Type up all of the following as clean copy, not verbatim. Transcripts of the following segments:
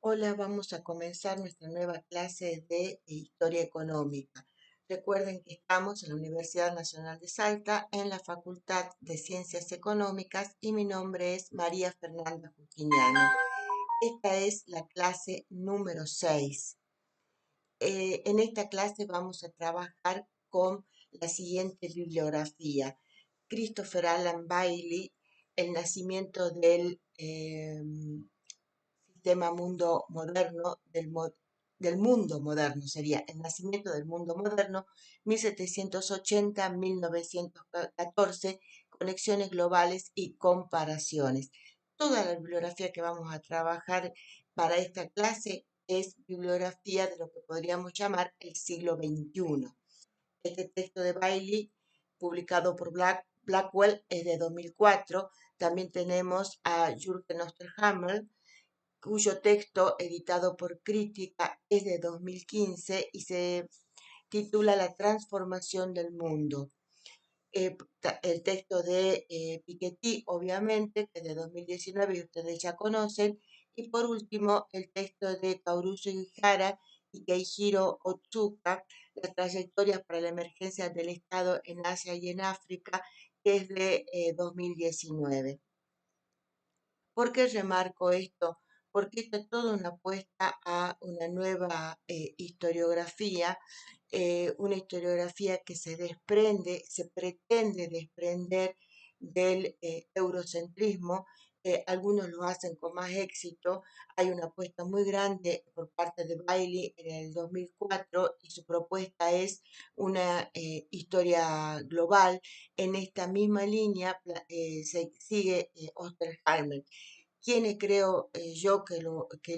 Hola, vamos a comenzar nuestra nueva clase de Historia Económica. Recuerden que estamos en la Universidad Nacional de Salta, en la Facultad de Ciencias Económicas, y mi nombre es María Fernanda Justiniano. Esta es la clase número 6. En esta clase vamos a trabajar con la siguiente bibliografía. Christopher Alan Bailey, El nacimiento del sistema mundo moderno, del mundo moderno sería el nacimiento del mundo moderno, 1780-1914, conexiones globales y comparaciones. Toda la bibliografía que vamos a trabajar para esta clase es bibliografía de lo que podríamos llamar el siglo XXI. Este texto de Bailey, publicado por Blackwell, es de 2004. También tenemos a Jürgen Osterhammer, cuyo texto, editado por Crítica, es de 2015 y se titula La transformación del mundo. El texto de Piketty, obviamente, que es de 2019 y ustedes ya conocen. Y por último, el texto de Kaoru Sugihara y Keihiro Otsuka, Las trayectorias para la emergencia del Estado en Asia y en África, que es de 2019. ¿Por qué remarco esto? Porque esto es toda una apuesta a una nueva una historiografía que se desprende, se pretende desprender del eurocentrismo. Algunos lo hacen con más éxito. Hay una apuesta muy grande por parte de Bailey en el 2004 y su propuesta es una historia global. En esta misma línea se sigue Osterheimer, quienes creo yo que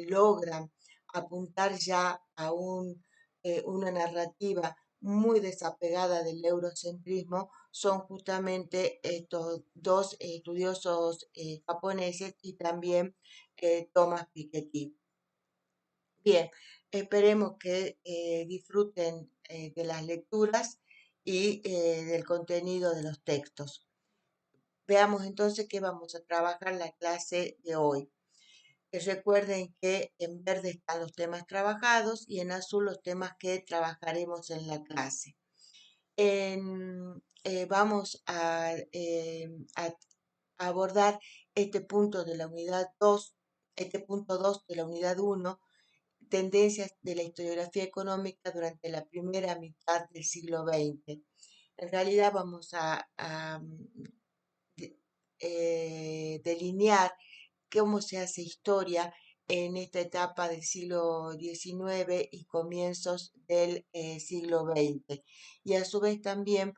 logran apuntar ya a una narrativa muy desapegada del eurocentrismo son justamente estos dos estudiosos japoneses y también Thomas Piketty. Bien, esperemos que disfruten de las lecturas y del contenido de los textos. Veamos entonces qué vamos a trabajar en la clase de hoy. Recuerden que en verde están los temas trabajados y en azul los temas que trabajaremos en la clase. Vamos a abordar este punto de la unidad 2, este punto 2 de la unidad 1, tendencias de la historiografía económica durante la primera mitad del siglo XX. En realidad vamos delinear cómo se hace historia en esta etapa del siglo XIX y comienzos del siglo XX. Y a su vez también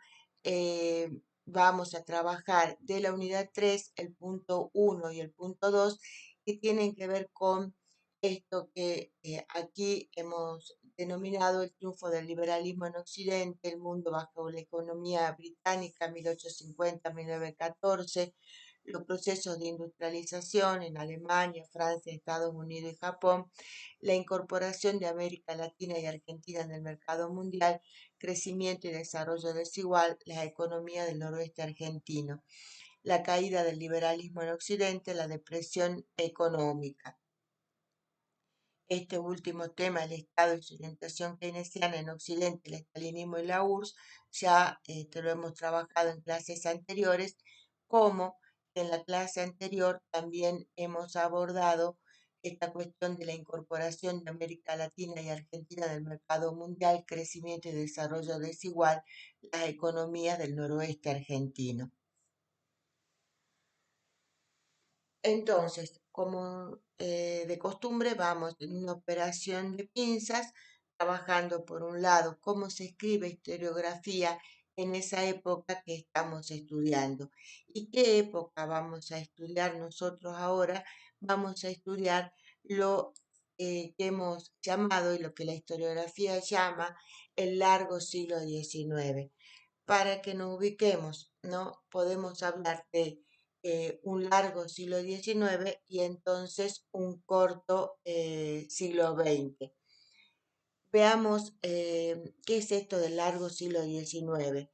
vamos a trabajar de la unidad 3 el punto 1 y el punto 2, que tienen que ver con esto que aquí hemos denominado el triunfo del liberalismo en Occidente, el mundo bajo la economía británica 1850-1914, los procesos de industrialización en Alemania, Francia, Estados Unidos y Japón, la incorporación de América Latina y Argentina en el mercado mundial, crecimiento y desarrollo desigual, la economía del noroeste argentino, la caída del liberalismo en Occidente, la depresión económica. Este último tema, el Estado y su orientación keynesiana en Occidente, el estalinismo y la URSS, ya lo hemos trabajado en clases anteriores, como en la clase anterior también hemos abordado esta cuestión de la incorporación de América Latina y Argentina del mercado mundial, crecimiento y desarrollo desigual, las economías del noroeste argentino. Entonces, como de costumbre, vamos en una operación de pinzas, trabajando por un lado cómo se escribe historiografía en esa época que estamos estudiando. ¿Y qué época vamos a estudiar nosotros ahora? Vamos a estudiar lo que hemos llamado y lo que la historiografía llama el largo siglo XIX. Para que nos ubiquemos, ¿no? Podemos hablar de un largo siglo XIX y entonces un corto siglo XX. Veamos qué es esto del largo siglo XIX.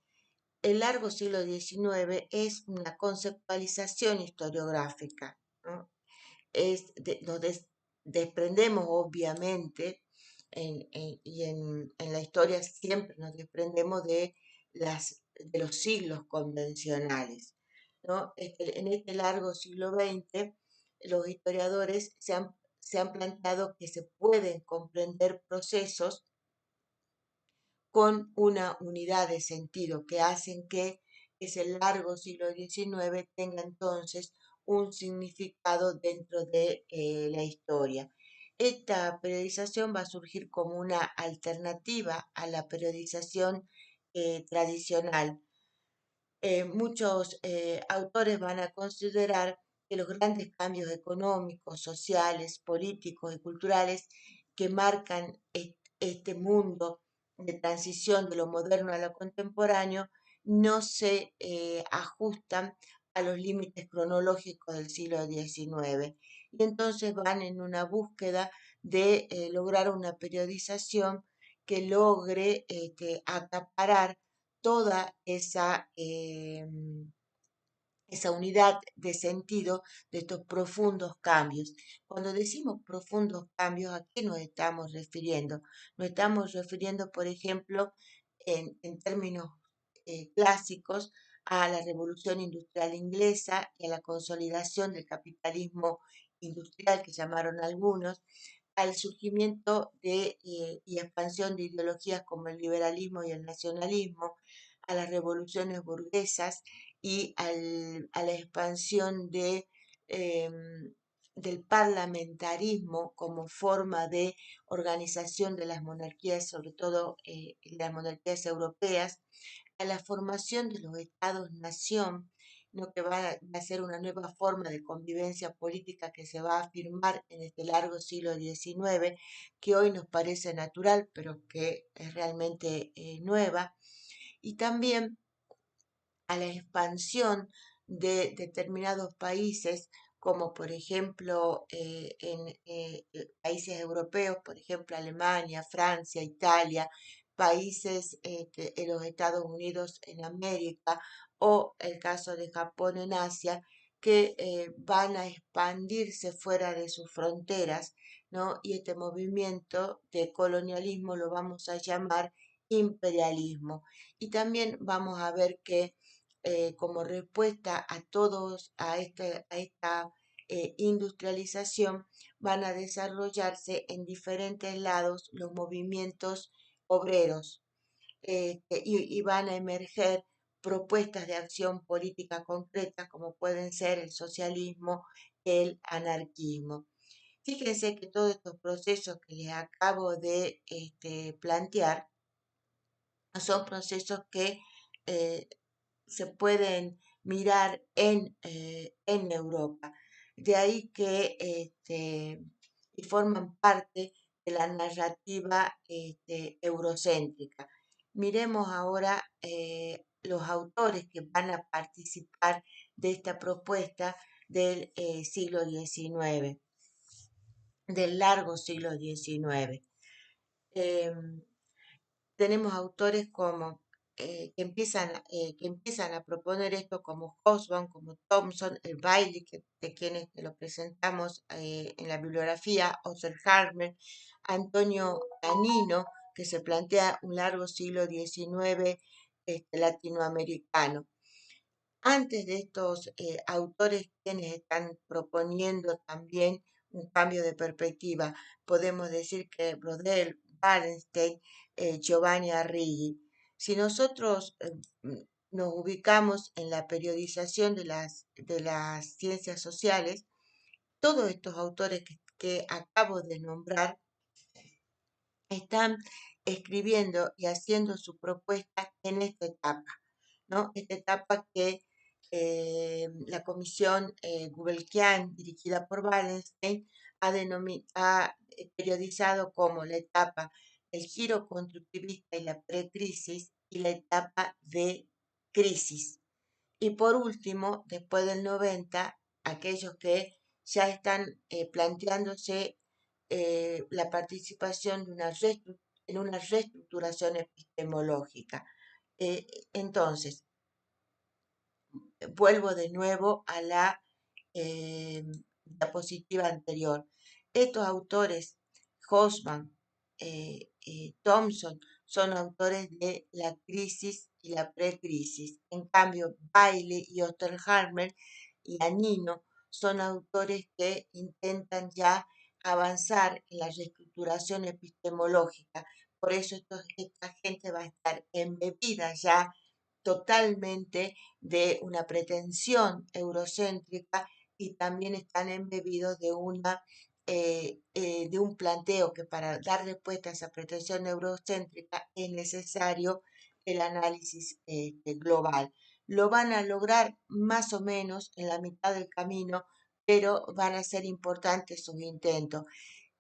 El largo siglo XIX es una conceptualización historiográfica, ¿no? Nos desprendemos obviamente, en la historia siempre nos desprendemos de los siglos convencionales, ¿no? En este largo siglo XX, los historiadores se han planteado que se pueden comprender procesos con una unidad de sentido que hacen que ese largo siglo XIX tenga entonces un significado dentro de la historia. Esta periodización va a surgir como una alternativa a la periodización tradicional. Muchos autores van a considerar que los grandes cambios económicos, sociales, políticos y culturales que marcan este mundo de transición de lo moderno a lo contemporáneo no se ajustan a los límites cronológicos del siglo XIX. Y entonces van en una búsqueda de lograr una periodización que logre acaparar toda esa unidad de sentido de estos profundos cambios. Cuando decimos profundos cambios, ¿a qué nos estamos refiriendo? Nos estamos refiriendo, por ejemplo, en términos clásicos, a la revolución industrial inglesa y a la consolidación del capitalismo industrial que llamaron algunos, al surgimiento y expansión de ideologías como el liberalismo y el nacionalismo, a las revoluciones burguesas y a la expansión del parlamentarismo como forma de organización de las monarquías, sobre todo las monarquías europeas, a la formación de los estados-nación, ¿no? Que va a ser una nueva forma de convivencia política que se va a afirmar en este largo siglo XIX, que hoy nos parece natural, pero que es realmente nueva, y también a la expansión de determinados países, como por ejemplo países europeos, por ejemplo Alemania, Francia, Italia, países en los Estados Unidos en América o el caso de Japón en Asia, que van a expandirse fuera de sus fronteras, ¿no? Y este movimiento de colonialismo lo vamos a llamar imperialismo. Y también vamos a ver que como respuesta a a esta industrialización, van a desarrollarse en diferentes lados los movimientos obreros y van a emerger propuestas de acción política concretas como pueden ser el socialismo, el anarquismo. Fíjense que todos estos procesos que les acabo de plantear son procesos que eh, se pueden mirar en Europa. De ahí que y forman parte de la narrativa eurocéntrica. Miremos ahora los autores que van a participar de esta propuesta del siglo XIX, del largo siglo XIX. Tenemos autores como que empiezan a proponer esto como Hobsbawm, como Thompson, el Bailey, de quienes te lo presentamos en la bibliografía, Oscar Harmer, Antonio Canino, que se plantea un largo siglo XIX latinoamericano. Antes de estos autores, quienes están proponiendo también un cambio de perspectiva, podemos decir que Brodel, Wallenstein, Giovanni Arrighi. Si nosotros nos ubicamos en la periodización de las ciencias sociales, todos estos autores que acabo de nombrar están escribiendo y haciendo su propuesta en esta etapa, ¿no? Esta etapa que la comisión Gulbenkian, dirigida por Wallenstein, ha periodizado como la etapa del giro constructivista y la precrisis y la etapa de crisis. Y por último, después del 90, aquellos que ya están planteándose la participación en una reestructuración epistemológica. Entonces, vuelvo de nuevo a la diapositiva anterior. Estos autores, Hobsbawm, Thompson, son autores de la crisis y la precrisis. En cambio, Bailey y Osterhammer y Anino son autores que intentan ya avanzar en la reestructuración epistemológica. Por eso esta gente va a estar embebida ya totalmente de una pretensión eurocéntrica y también están embebidos de un planteo que para dar respuesta a esa pretensión eurocéntrica es necesario el análisis global. Lo van a lograr más o menos en la mitad del camino, pero van a ser importantes sus intentos.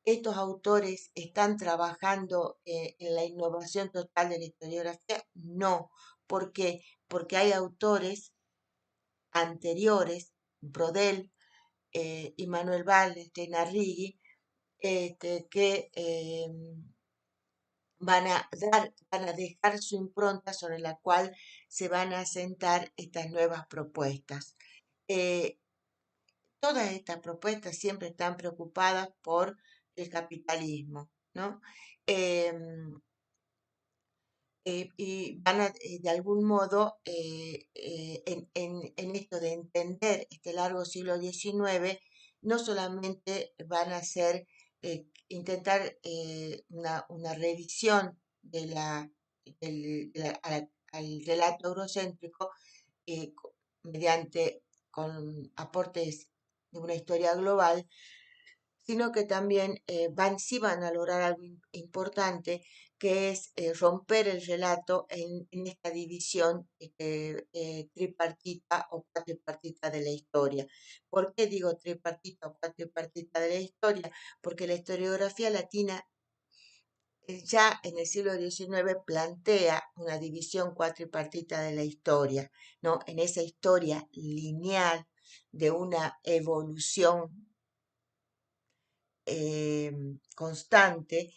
¿Estos autores están trabajando en la innovación total de la historiografía? No. ¿Por qué? Porque hay autores anteriores, Brodel, Immanuel Wallerstein, Arrighi, que van a dejar su impronta sobre la cual se van a asentar estas nuevas propuestas. Eh, Todas estas propuestas siempre están preocupadas por el capitalismo, ¿no? Em, y van a, de algún modo, en esto de entender este largo siglo XIX, no solamente van a hacer, intentar una revisión al relato eurocéntrico mediante con aportes de una historia global, sino que también sí van a lograr algo importante, que es romper el relato en esta división tripartita o cuatripartita de la historia. ¿Por qué digo tripartita o cuatripartita de la historia? Porque la historiografía latina ya en el siglo XIX plantea una división cuatripartita de la historia, ¿no? En esa historia lineal de una evolución constante,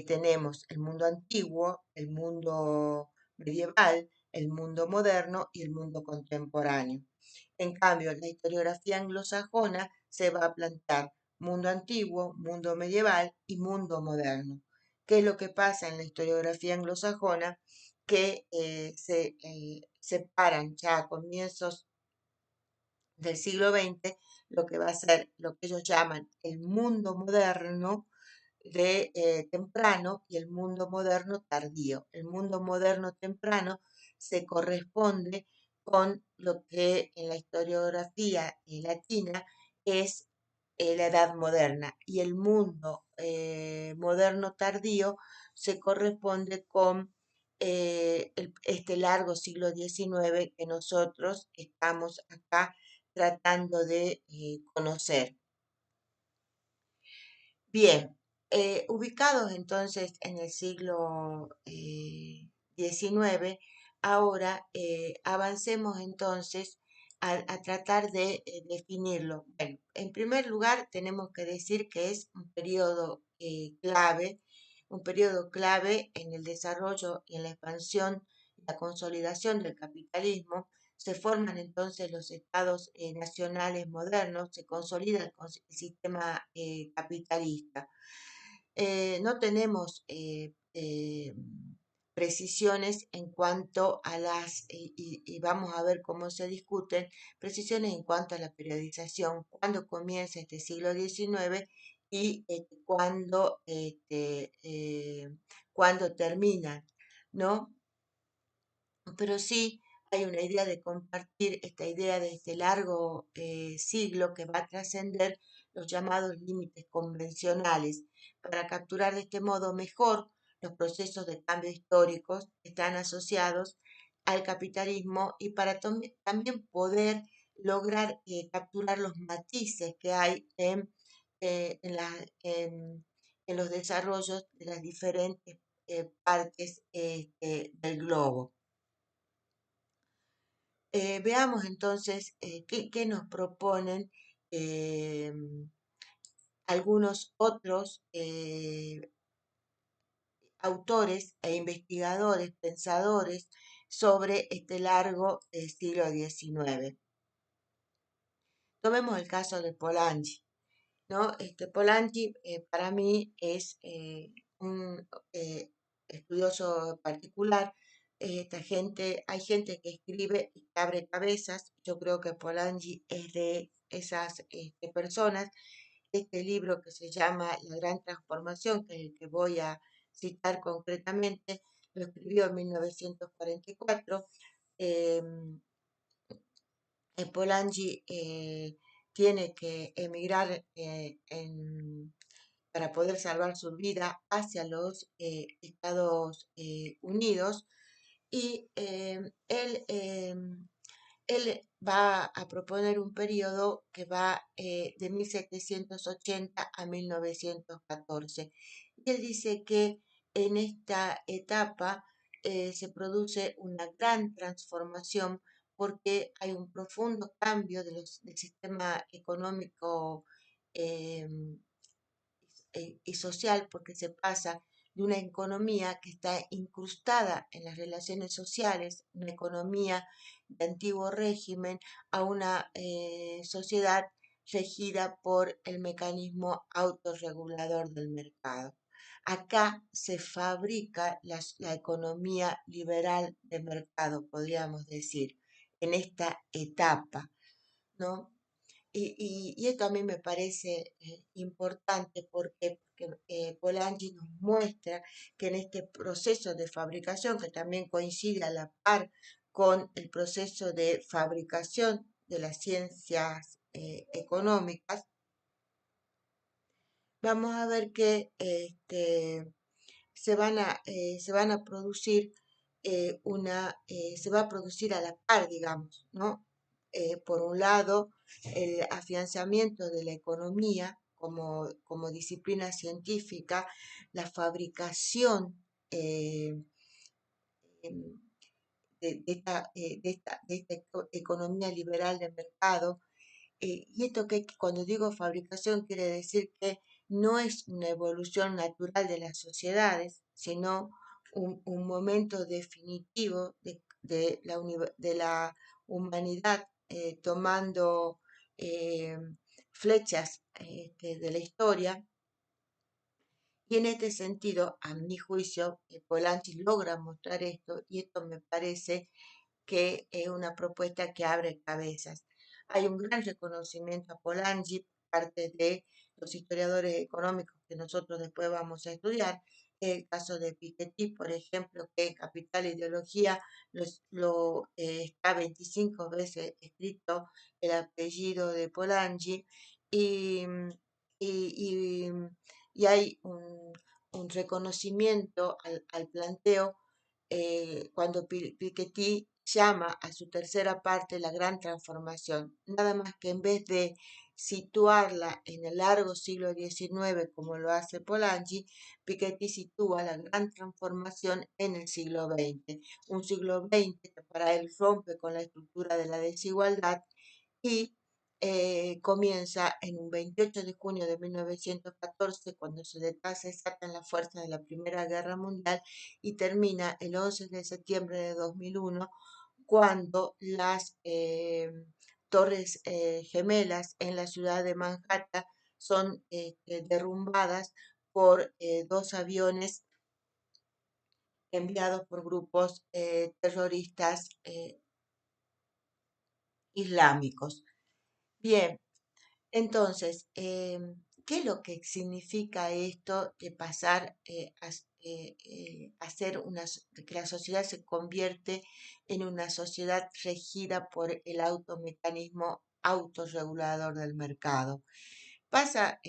tenemos el mundo antiguo, el mundo medieval, el mundo moderno y el mundo contemporáneo. En cambio, la historiografía anglosajona se va a plantear mundo antiguo, mundo medieval y mundo moderno. ¿Qué es lo que pasa en la historiografía anglosajona? Que se separan ya a comienzos del siglo XX lo que va a ser lo que ellos llaman el mundo moderno de temprano y el mundo moderno tardío. El mundo moderno temprano se corresponde con lo que en la historiografía latina es la edad moderna y el mundo moderno tardío se corresponde con este largo siglo XIX que nosotros estamos acá tratando de conocer. Bien, ubicados entonces en el siglo XIX, ahora avancemos entonces a tratar de definirlo. Bueno, en primer lugar tenemos que decir que es un periodo clave en el desarrollo y en la expansión y la consolidación del capitalismo. Se forman entonces los estados nacionales modernos, se consolida el sistema capitalista. No tenemos precisiones en cuanto a y vamos a ver cómo se discuten, precisiones en cuanto a la periodización, cuándo comienza este siglo XIX y cuándo termina, ¿no? Pero sí hay una idea de compartir esta idea de este largo siglo que va a trascender los llamados límites convencionales para capturar de este modo mejor los procesos de cambio históricos que están asociados al capitalismo y para también poder lograr capturar los matices que hay eh, en, la- en- en los desarrollos de las diferentes partes del globo. Veamos entonces qué nos proponen eh, algunos otros autores e investigadores, pensadores sobre este largo siglo XIX. Tomemos el caso de Polanyi. ¿no? Polanyi para mí es un estudioso particular. Hay gente que escribe y que abre cabezas. Yo creo que Polanyi es de esas personas. Este libro que se llama La Gran Transformación, que es el que voy a citar concretamente, lo escribió en 1944. em, Polanyi tiene que emigrar para poder salvar su vida hacia los Estados Unidos y él va a proponer un periodo que va de 1780 a 1914. Y él dice que en esta etapa se produce una gran transformación porque hay un profundo cambio del sistema económico eh, y social, porque se pasa de una economía que está incrustada en las relaciones sociales, una economía de antiguo régimen, a una sociedad regida por el mecanismo autorregulador del mercado. Acá se fabrica la economía liberal de mercado, podríamos decir, en esta etapa, ¿no? Y esto a mí me parece importante porque Polanyi nos muestra que en este proceso de fabricación, que también coincide a la par con el proceso de fabricación de las ciencias económicas, vamos a ver que se van a producir se va a producir a la par, digamos, ¿no? Por un lado, el afianzamiento de la economía como disciplina científica, la fabricación eh, em, de esta economía liberal de mercado. Y esto que cuando digo fabricación quiere decir que no es una evolución natural de las sociedades, sino un momento definitivo de la humanidad tomando flechas de la historia. Y en este sentido, a mi juicio, Polanyi logra mostrar esto y esto me parece que es una propuesta que abre cabezas. Hay un gran reconocimiento a Polanyi por parte de los historiadores económicos que nosotros después vamos a estudiar. El caso de Piketty, por ejemplo, que en Capital e Ideología está 25 veces escrito el apellido de Polanyi y, y, y- y hay un reconocimiento al planteo cuando Piketty llama a su tercera parte la gran transformación, nada más que en vez de situarla en el largo siglo XIX como lo hace Polanyi, Piketty sitúa la gran transformación en el siglo XX, un siglo XX que para él rompe con la estructura de la desigualdad y comienza en un 28 de junio de 1914, cuando se desatan las fuerzas de la Primera Guerra Mundial, y termina el 11 de septiembre de 2001, cuando las torres gemelas en la ciudad de Manhattan son derrumbadas por dos aviones enviados por grupos terroristas islámicos. Bien, entonces, ¿qué es lo que significa esto de pasar a ser que la sociedad se convierte en una sociedad regida por el automecanismo autorregulador del mercado? Pasa,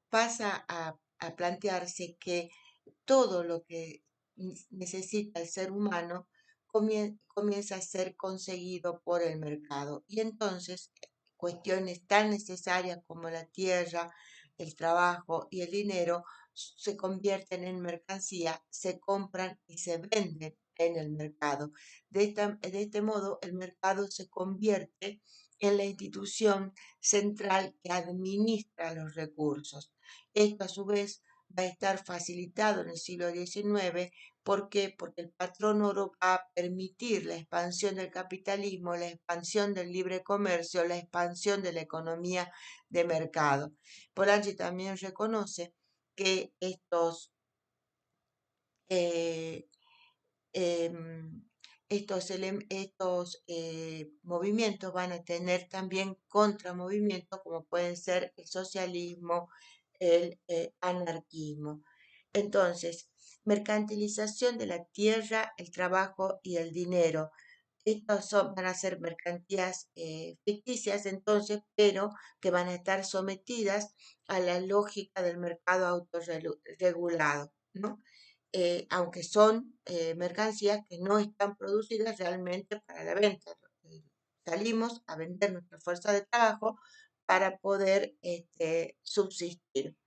pasa a plantearse que todo lo que necesita el ser humano comienza a ser conseguido por el mercado. Y entonces cuestiones tan necesarias como la tierra, el trabajo y el dinero se convierten en mercancía, se compran y se venden en el mercado. De este modo, el mercado se convierte en la institución central que administra los recursos. Esto, a su vez, va a estar facilitado en el siglo XIX. ¿Por qué? Porque el patrón oro va a permitir la expansión del capitalismo, la expansión del libre comercio, la expansión de la economía de mercado. Polanyi también reconoce que eh, em, estos movimientos van a tener también contramovimientos como pueden ser el socialismo, el anarquismo. Entonces, mercantilización de la tierra, el trabajo y el dinero. Van a ser mercancías ficticias entonces, pero que van a estar sometidas a la lógica del mercado autorregulado, ¿no? Aunque son mercancías que no están producidas realmente para la venta. Eh, Salimos a vender nuestra fuerza de trabajo para poder subsistir.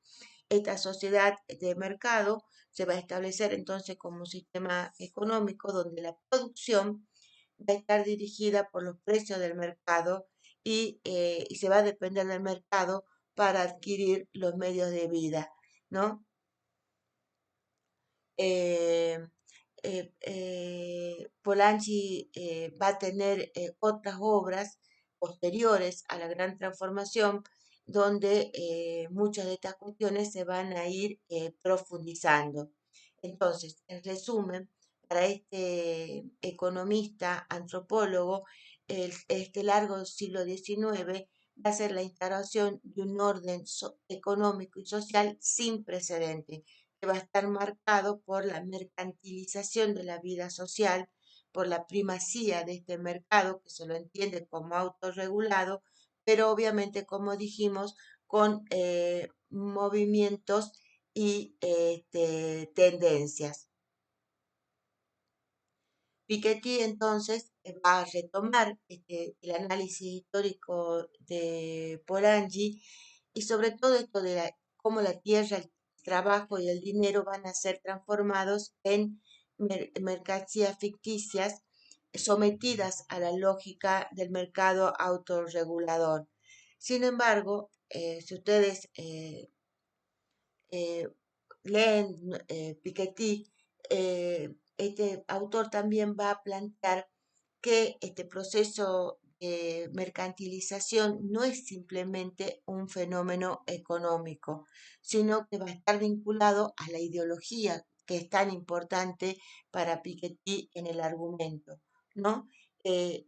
Esta sociedad de mercado se va a establecer entonces como un sistema económico donde la producción va a estar dirigida por los precios del mercado y se va a depender del mercado para adquirir los medios de vida, ¿no? Eh, Polanyi va a tener otras obras posteriores a la gran transformación donde muchas de estas cuestiones se van a ir profundizando. Entonces, en resumen, para este economista, antropólogo, este largo siglo XIX va a ser la instauración de un orden económico y social sin precedentes que va a estar marcado por la mercantilización de la vida social, por la primacía de este mercado, que se lo entiende como autorregulado, pero obviamente, como dijimos, con movimientos y tendencias. Piketty entonces va a retomar el análisis histórico de Polanyi y sobre todo esto de cómo la tierra, el trabajo y el dinero van a ser transformados en mercancías ficticias sometidas a la lógica del mercado autorregulador. Sin embargo, si ustedes eh, leen Piketty, este autor también va a plantear que este proceso de mercantilización no es simplemente un fenómeno económico, sino que va a estar vinculado a la ideología que es tan importante para Piketty en el argumento, ¿no? Eh,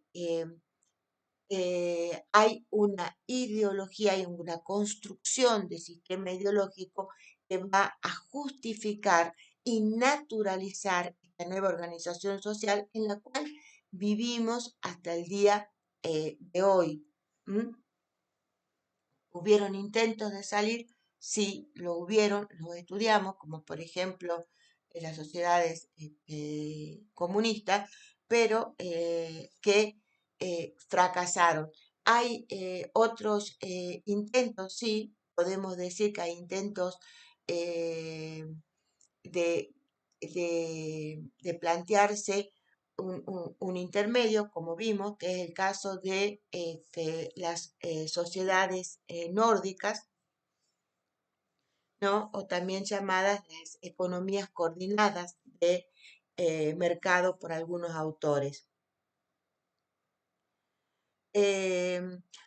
eh, hay una ideología, hay una construcción de sistema ideológico que va a justificar y naturalizar esta nueva organización social en la cual vivimos hasta el día de hoy. ¿Mm? ¿Hubieron intentos de salir? Sí, lo hubieron, los estudiamos, como por ejemplo en las sociedades comunistas, pero que fracasaron. Hay otros intentos, sí, podemos decir que hay intentos eh, de, de plantearse un intermedio, como vimos, que es el caso de las sociedades nórdicas, ¿no? O también llamadas las economías coordinadas de mercado por algunos autores. Eh,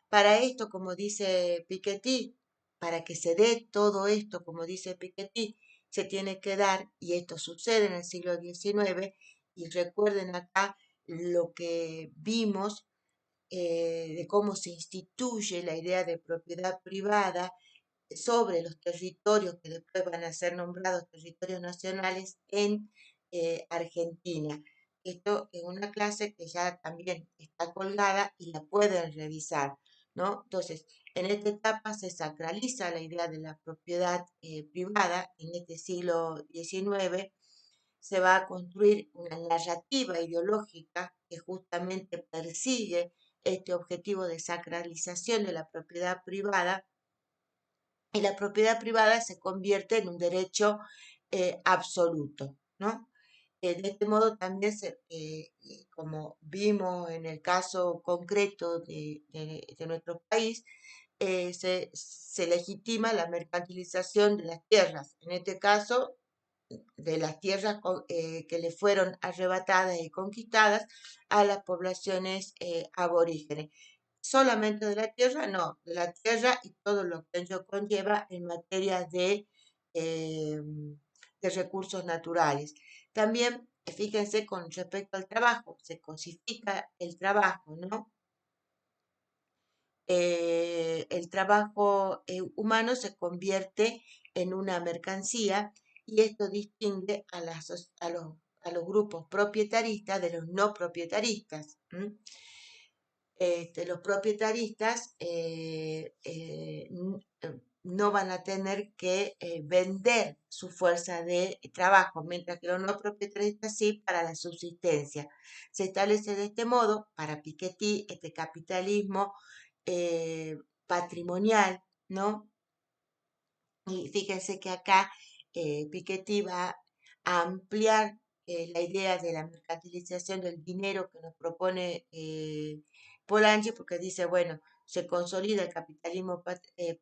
para esto, como dice Piketty, para que se dé todo esto, como dice Piketty, se tiene que dar, y esto sucede en el siglo XIX, y recuerden acá lo que vimos de cómo se instituye la idea de propiedad privada sobre los territorios que después van a ser nombrados territorios nacionales en Argentina. Esto es una clase que ya también está colgada y la pueden revisar, ¿no? Entonces, en esta etapa se sacraliza la idea de la propiedad privada en este siglo XIX. Se va a construir una narrativa ideológica que justamente persigue este objetivo de sacralización de la propiedad privada y la propiedad privada se convierte en un derecho absoluto, ¿no? De este modo también, como vimos en el caso concreto de nuestro país, se legitima la mercantilización de las tierras, en este caso de las tierras que le fueron arrebatadas y conquistadas a las poblaciones aborígenes. Solamente de la tierra, no, de la tierra y todo lo que ello conlleva en materia eh, de recursos naturales. También, fíjense, con respecto al trabajo, se cosifica el trabajo, ¿no? El trabajo humano se convierte en una mercancía y esto distingue a los grupos propietaristas de los no propietaristas. Los propietaristas no van a tener que vender su fuerza de trabajo, mientras que los no propietaristas sí para la subsistencia. Se establece de este modo, para Piketty, este capitalismo patrimonial, ¿no? Y fíjense que acá Piketty va a ampliar la idea de la mercantilización del dinero que nos propone Polanyi, porque dice, bueno, se consolida el capitalismo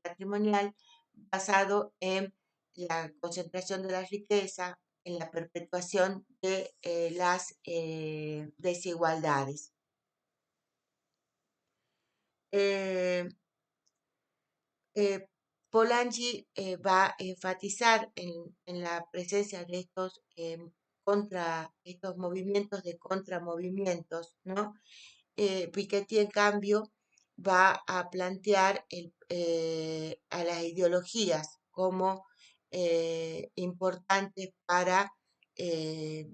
patrimonial basado en la concentración de la riqueza, en la perpetuación de las desigualdades. Eh, eh, Polanyi va a enfatizar en la presencia de estos movimientos de contramovimientos, ¿no? Piketty, en cambio, va a plantear a las ideologías como importantes para eh,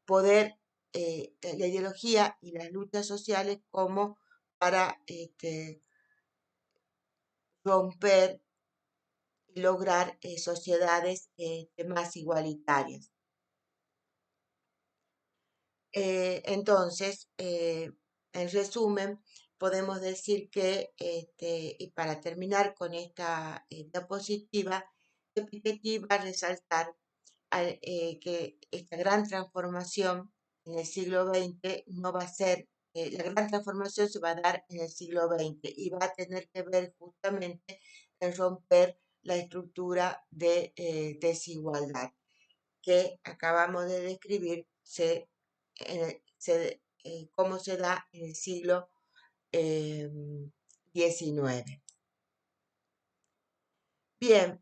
poder, la ideología y las luchas sociales como para romper y lograr sociedades más igualitarias. Entonces, en resumen, podemos decir que, y para terminar con esta diapositiva, Piketty va a resaltar que esta gran transformación en el siglo XX no va a ser, la gran transformación se va a dar en el siglo XX y va a tener que ver justamente en romper la estructura de desigualdad que acabamos de describir, cómo se da en el siglo XIX. Bien,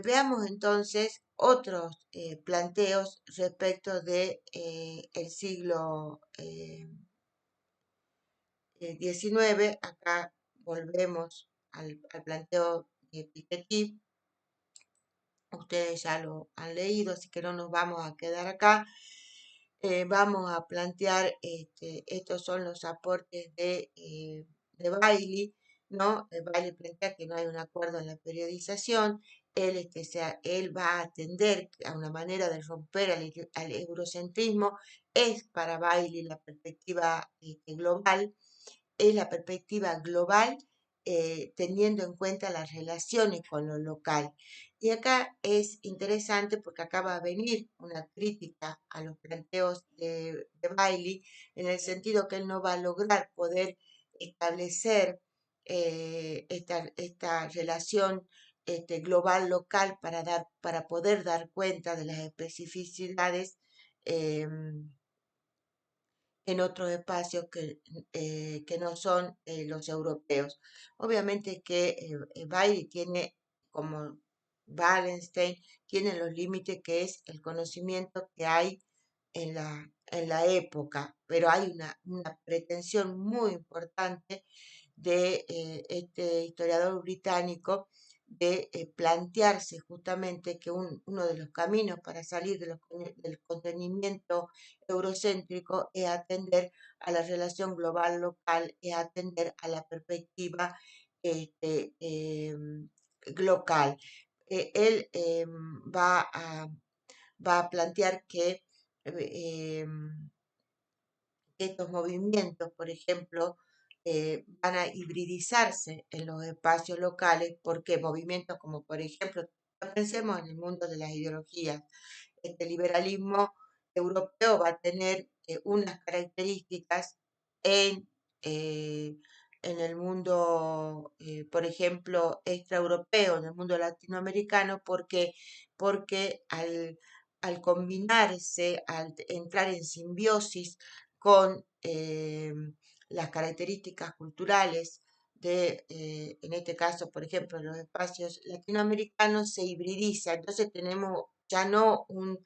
veamos entonces otros planteos respecto de el siglo XIX. Acá volvemos al planteo de Piketty. Ustedes ya lo han leído, así que no nos vamos a quedar acá. Vamos a plantear, estos son los aportes de Bailey, ¿no? Bailey plantea que no hay un acuerdo en la periodización, él va a atender a una manera de romper al eurocentrismo, es para Bailey la perspectiva global, es la perspectiva global teniendo en cuenta las relaciones con lo local. Y acá es interesante porque acá va a venir una crítica a los planteos de Bailey en el sentido que él no va a lograr poder establecer esta relación global local para poder dar cuenta de las especificidades en otros espacios que no son los europeos. Obviamente que Bailey tiene, como Wallenstein, tiene los límites que es el conocimiento que hay en la época, pero hay una pretensión muy importante de este historiador británico de plantearse justamente que uno de los caminos para salir del contenimiento eurocéntrico es atender a la relación global local, es atender a la perspectiva local. Él va a plantear que estos movimientos, por ejemplo, van a hibridizarse en los espacios locales, porque movimientos como, por ejemplo, pensemos en el mundo de las ideologías, este liberalismo europeo va a tener unas características en en el mundo, por ejemplo, extraeuropeo, en el mundo latinoamericano, porque al combinarse, al entrar en simbiosis con las características culturales en este caso, por ejemplo, los espacios latinoamericanos, se hibridiza. Entonces tenemos ya no un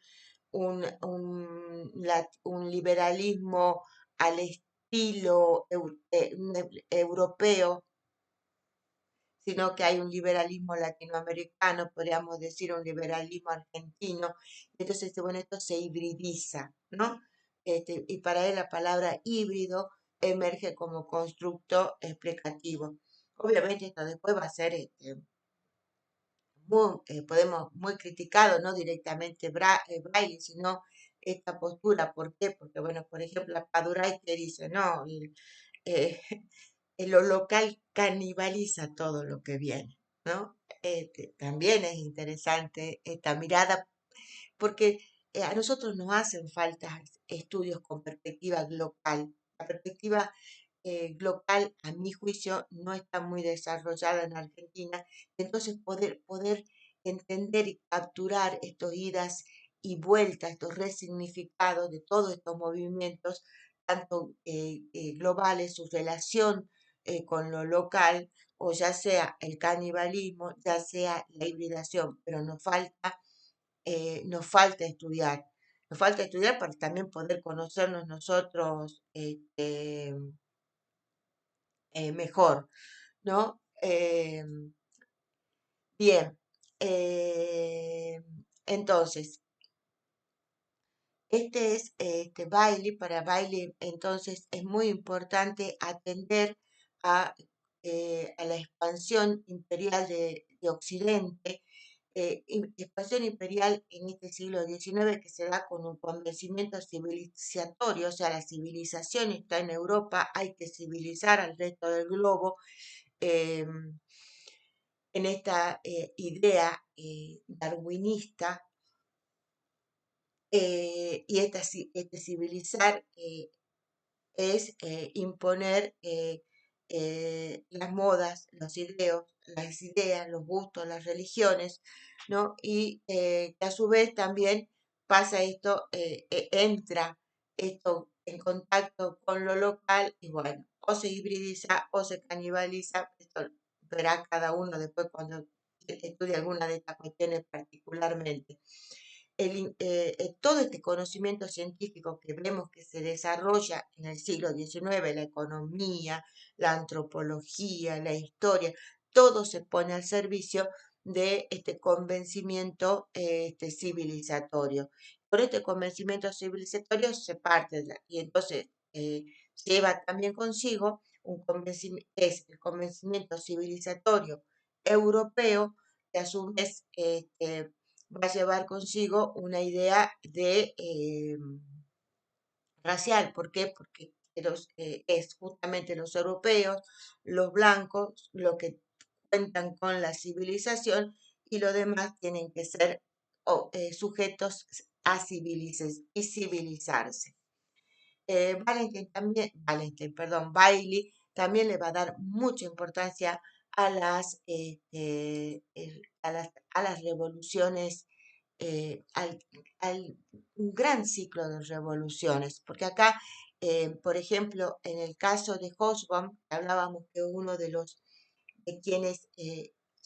liberalismo al estilo europeo, sino que hay un liberalismo latinoamericano, podríamos decir un liberalismo argentino. Entonces, bueno, esto se hibridiza, ¿no? Y para él la palabra híbrido emerge como constructo explicativo. Obviamente esto después va a ser muy criticado, no directamente Braille, sino esta postura. ¿Por qué? Porque, bueno, por ejemplo, Paduray te dice, no, eh, lo local canibaliza todo lo que viene, ¿no? También es interesante esta mirada, porque a nosotros nos hacen falta estudios con perspectiva global. La perspectiva global, a mi juicio, no está muy desarrollada en Argentina. Entonces, poder entender y capturar estos idas y vueltas, estos resignificados de todos estos movimientos, tanto globales, su relación con lo local, o ya sea el canibalismo, ya sea la hibridación, pero nos falta estudiar para también poder conocernos nosotros mejor, ¿no? Bien, entonces, Bailey. Para Bailey, entonces, es muy importante atender a, a la expansión imperial de Occidente, expansión imperial en este siglo XIX que se da con un convencimiento civilizatorio, o sea, la civilización está en Europa, hay que civilizar al resto del globo. em, en esta idea darwinista, y este civilizar es imponer las modas, las ideas, los gustos, las religiones, ¿no? Y que a su vez también pasa esto, entra esto en contacto con lo local y bueno, o se hibridiza o se canibaliza. Esto verá cada uno después cuando estudie alguna de estas cuestiones particularmente. Todo este conocimiento científico que vemos que se desarrolla en el siglo XIX, la economía, la antropología, la historia, todo se pone al servicio de este convencimiento civilizatorio. Por este convencimiento civilizatorio se parte y entonces lleva también consigo es el convencimiento civilizatorio europeo, que a su vez va a llevar consigo una idea de racial. ¿Por qué? Porque es justamente los europeos, los blancos, los que cuentan con la civilización y los demás tienen que ser sujetos a y civilizarse. Bailey también le va a dar mucha importancia a las revoluciones, al un gran ciclo de revoluciones, porque acá, por ejemplo, en el caso de Hobsbawm, que hablábamos que uno de quienes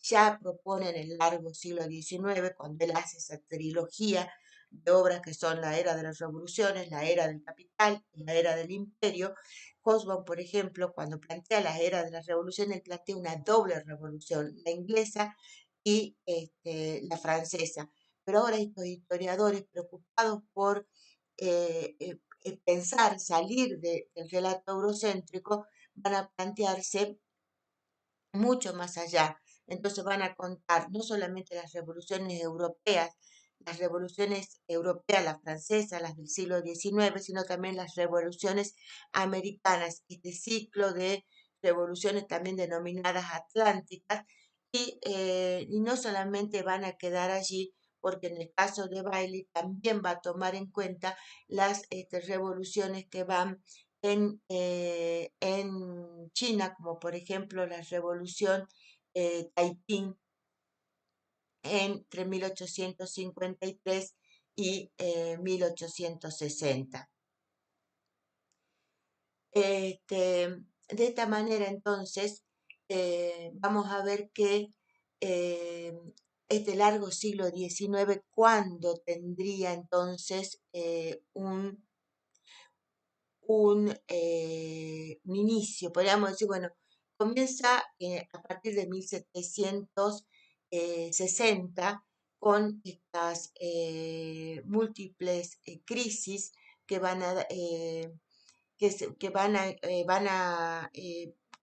ya proponen el largo siglo XIX, cuando él hace esa trilogía de obras que son la era de las revoluciones, la era del capital y la era del imperio. Hobsbawm, por ejemplo, cuando plantea la era de las revoluciones, él plantea una doble revolución, la inglesa y la francesa. Pero ahora estos historiadores preocupados por pensar, salir del relato eurocéntrico, van a plantearse mucho más allá. Entonces van a contar no solamente las revoluciones europeas, las francesas, las del siglo XIX, sino también las revoluciones americanas, este ciclo de revoluciones también denominadas atlánticas, y no solamente van a quedar allí, porque en el caso de Bailey también va a tomar en cuenta las revoluciones que van en China, como por ejemplo la revolución Taiping entre 1853 y 1860. De esta manera, entonces, vamos a ver que eh, este largo siglo XIX, ¿cuándo tendría entonces un inicio? Podríamos decir, bueno, comienza a partir de 1760 con estas múltiples crisis que van a que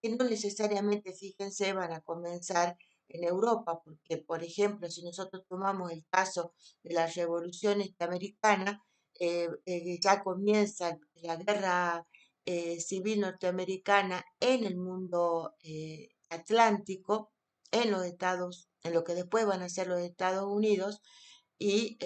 que no necesariamente, fíjense, van a comenzar en Europa, porque, por ejemplo, si nosotros tomamos el caso de la Revolución Norteamericana, ya comienza la guerra civil norteamericana en el mundo atlántico, en lo que después van a ser los Estados Unidos, y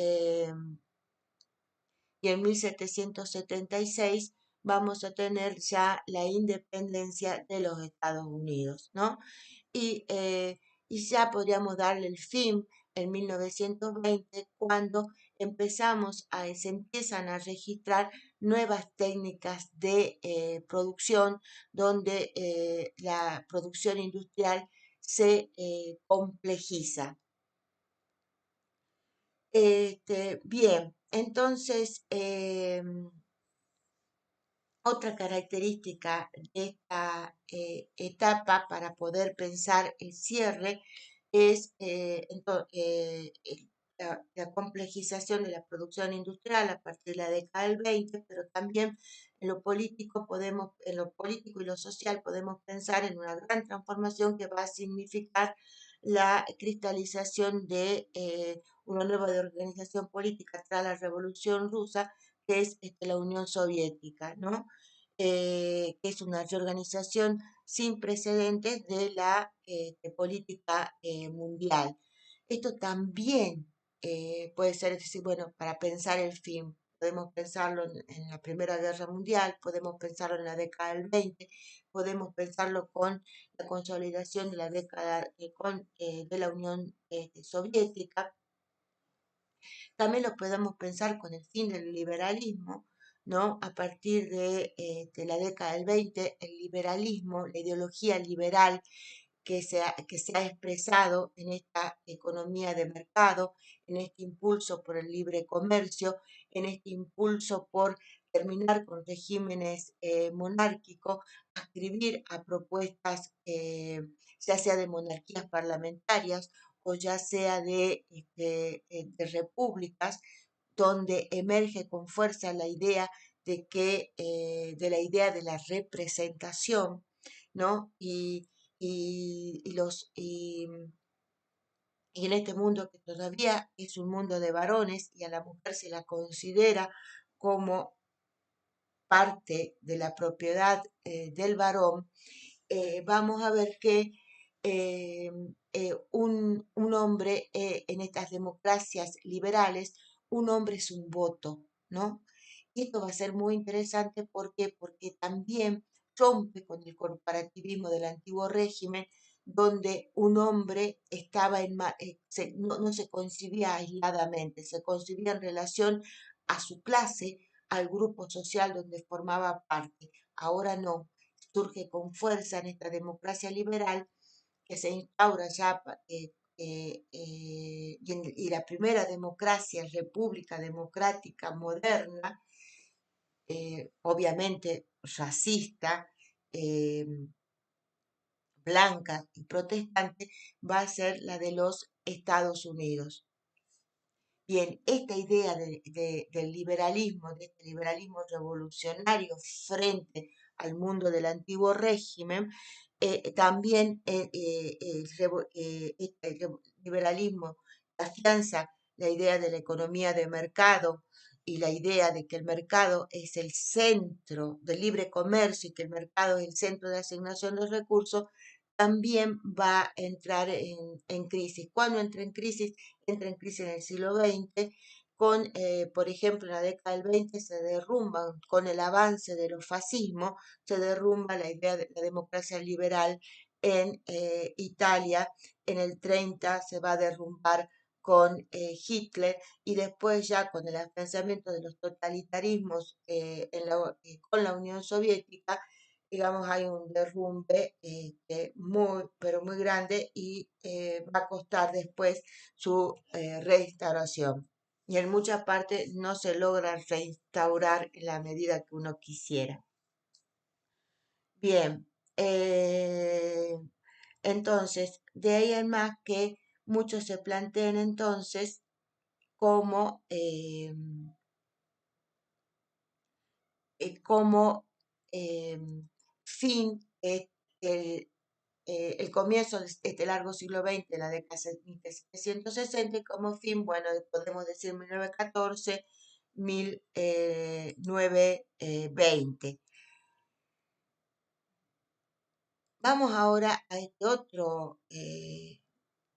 y en 1776 vamos a tener ya la independencia de los Estados Unidos, ¿no? Y, eh, y ya podríamos darle el fin en 1920 cuando se empiezan a registrar nuevas técnicas de producción donde la producción industrial se complejiza. Bien, entonces, otra característica de esta etapa para poder pensar el cierre es la complejización de la producción industrial a partir de la década del 20, pero también en lo político y lo social podemos pensar en una gran transformación que va a significar la cristalización de una nueva organización política tras la Revolución Rusa, que es la Unión Soviética, ¿no? Que es una reorganización sin precedentes de la política mundial. Esto también puede ser, es decir, bueno, para pensar el fin. Podemos pensarlo en la Primera Guerra Mundial, podemos pensarlo en la década del 20, podemos pensarlo con la consolidación de la década de la Unión Soviética. También lo podemos pensar con el fin del liberalismo, ¿no? A partir de la década del 20, el liberalismo, la ideología liberal que se ha expresado en esta economía de mercado, en este impulso por el libre comercio, en este impulso por terminar con regímenes monárquicos, escribir a propuestas ya sea de monarquías parlamentarias o ya sea de repúblicas, donde emerge con fuerza la idea de la idea de la representación, ¿no? Y en este mundo que todavía es un mundo de varones y a la mujer se la considera como parte de la propiedad del varón, vamos a ver que un hombre en estas democracias liberales, un hombre es un voto, ¿no? Y esto va a ser muy interesante porque también rompe con el corporativismo del antiguo régimen, donde un hombre no se concibía aisladamente, se concibía en relación a su clase, al grupo social donde formaba parte. Ahora no, surge con fuerza en esta democracia liberal que se instaura ya y la primera democracia, república democrática moderna, obviamente racista, eh, blanca y protestante, va a ser la de los Estados Unidos. Bien, esta idea del liberalismo, de este liberalismo revolucionario frente al mundo del antiguo régimen, también este liberalismo afianza la idea de la economía de mercado y la idea de que el mercado es el centro del libre comercio y que el mercado es el centro de asignación de recursos, también va a entrar en crisis. ¿Cuándo entra en crisis? Entra en crisis en el siglo XX por ejemplo, en la década del 20 se derrumban, con el avance de los fascismos, se derrumba la idea de la democracia liberal en Italia. En el 30 se va a derrumbar con Hitler, y después ya con el afianzamiento de los totalitarismos con la Unión Soviética, digamos, hay un derrumbe muy, pero muy grande, y va a costar después su restauración. Y en muchas partes no se logra restaurar en la medida que uno quisiera. Bien, entonces, de ahí en más que muchos se plantean entonces como, como fin el comienzo de este largo siglo XX, la década de 1760, y como fin, bueno, podemos decir 1914, 1920. Vamos ahora a este otro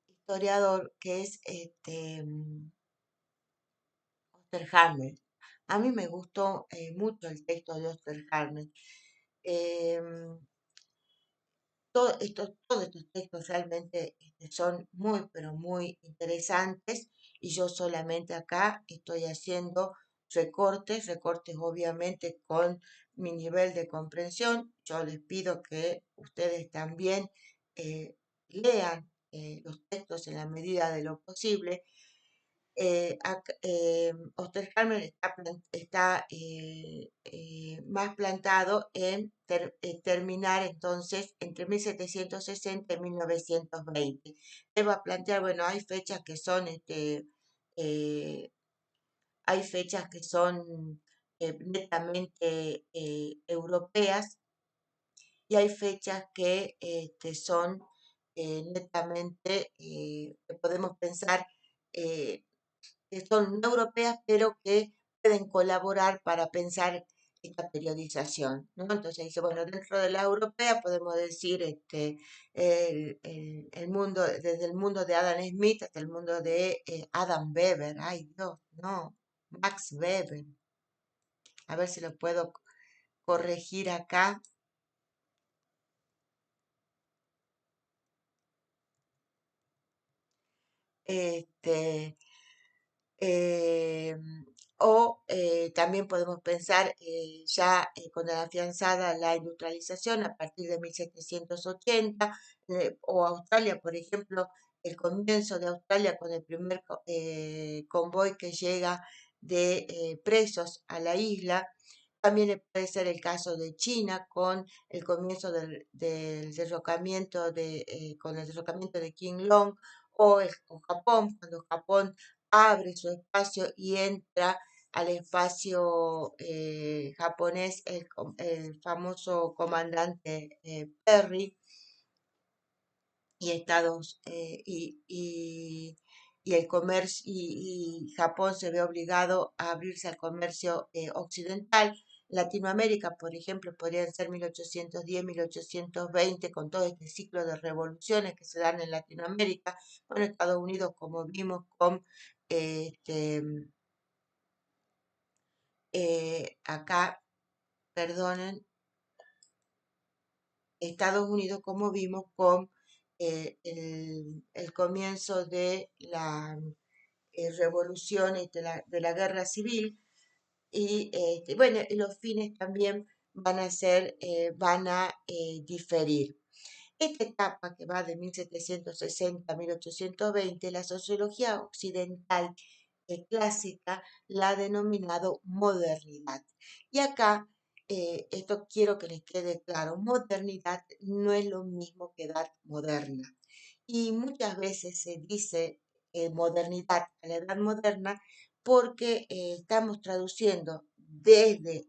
historiador, que es Osterhammer. A mí me gustó mucho el texto de Osterhammer. Em, todos estos textos realmente son muy, pero muy interesantes, y yo solamente acá estoy haciendo recortes obviamente con mi nivel de comprensión. Yo les pido que ustedes también lean los textos en la medida de lo posible. Osterhammer está más plantado en terminar entonces entre 1760 y 1920. Él va a plantear, bueno, eh, hay fechas que son netamente europeas, y hay fechas que son netamente, que podemos pensar, eh, que son no europeas, pero que pueden colaborar para pensar esta periodización, ¿no? Entonces dice, bueno, dentro de la europea podemos decir el mundo, desde el mundo de Adam Smith hasta el mundo de Adam Weber. Ay, Dios, no, Max Weber. A ver si lo puedo corregir acá. Este, Eh, también podemos pensar ya con la afianzada la industrialización a partir de 1780, o Australia, por ejemplo, el comienzo de Australia con el primer convoy que llega de presos a la isla. También puede ser el caso de China con el comienzo del derrocamiento con el derrocamiento de King Long, o Japón, cuando Japón abre su espacio y entra al espacio japonés el famoso comandante Perry, y y el comercio, y Japón se ve obligado a abrirse al comercio occidental. Latinoamérica, por ejemplo, podrían ser 1810, 1820, con todo este ciclo de revoluciones que se dan en Latinoamérica. Bueno, Estados Unidos, como vimos con este, acá, perdonen, Estados Unidos, como vimos con el comienzo de la revolución y de la guerra civil, y bueno, y los fines también van a diferir. Esta etapa, que va de 1760 a 1820, la sociología occidental clásica la ha denominado modernidad. Y acá, esto quiero que les quede claro: modernidad no es lo mismo que edad moderna. Y muchas veces se dice modernidad a la edad moderna, porque estamos traduciendo desde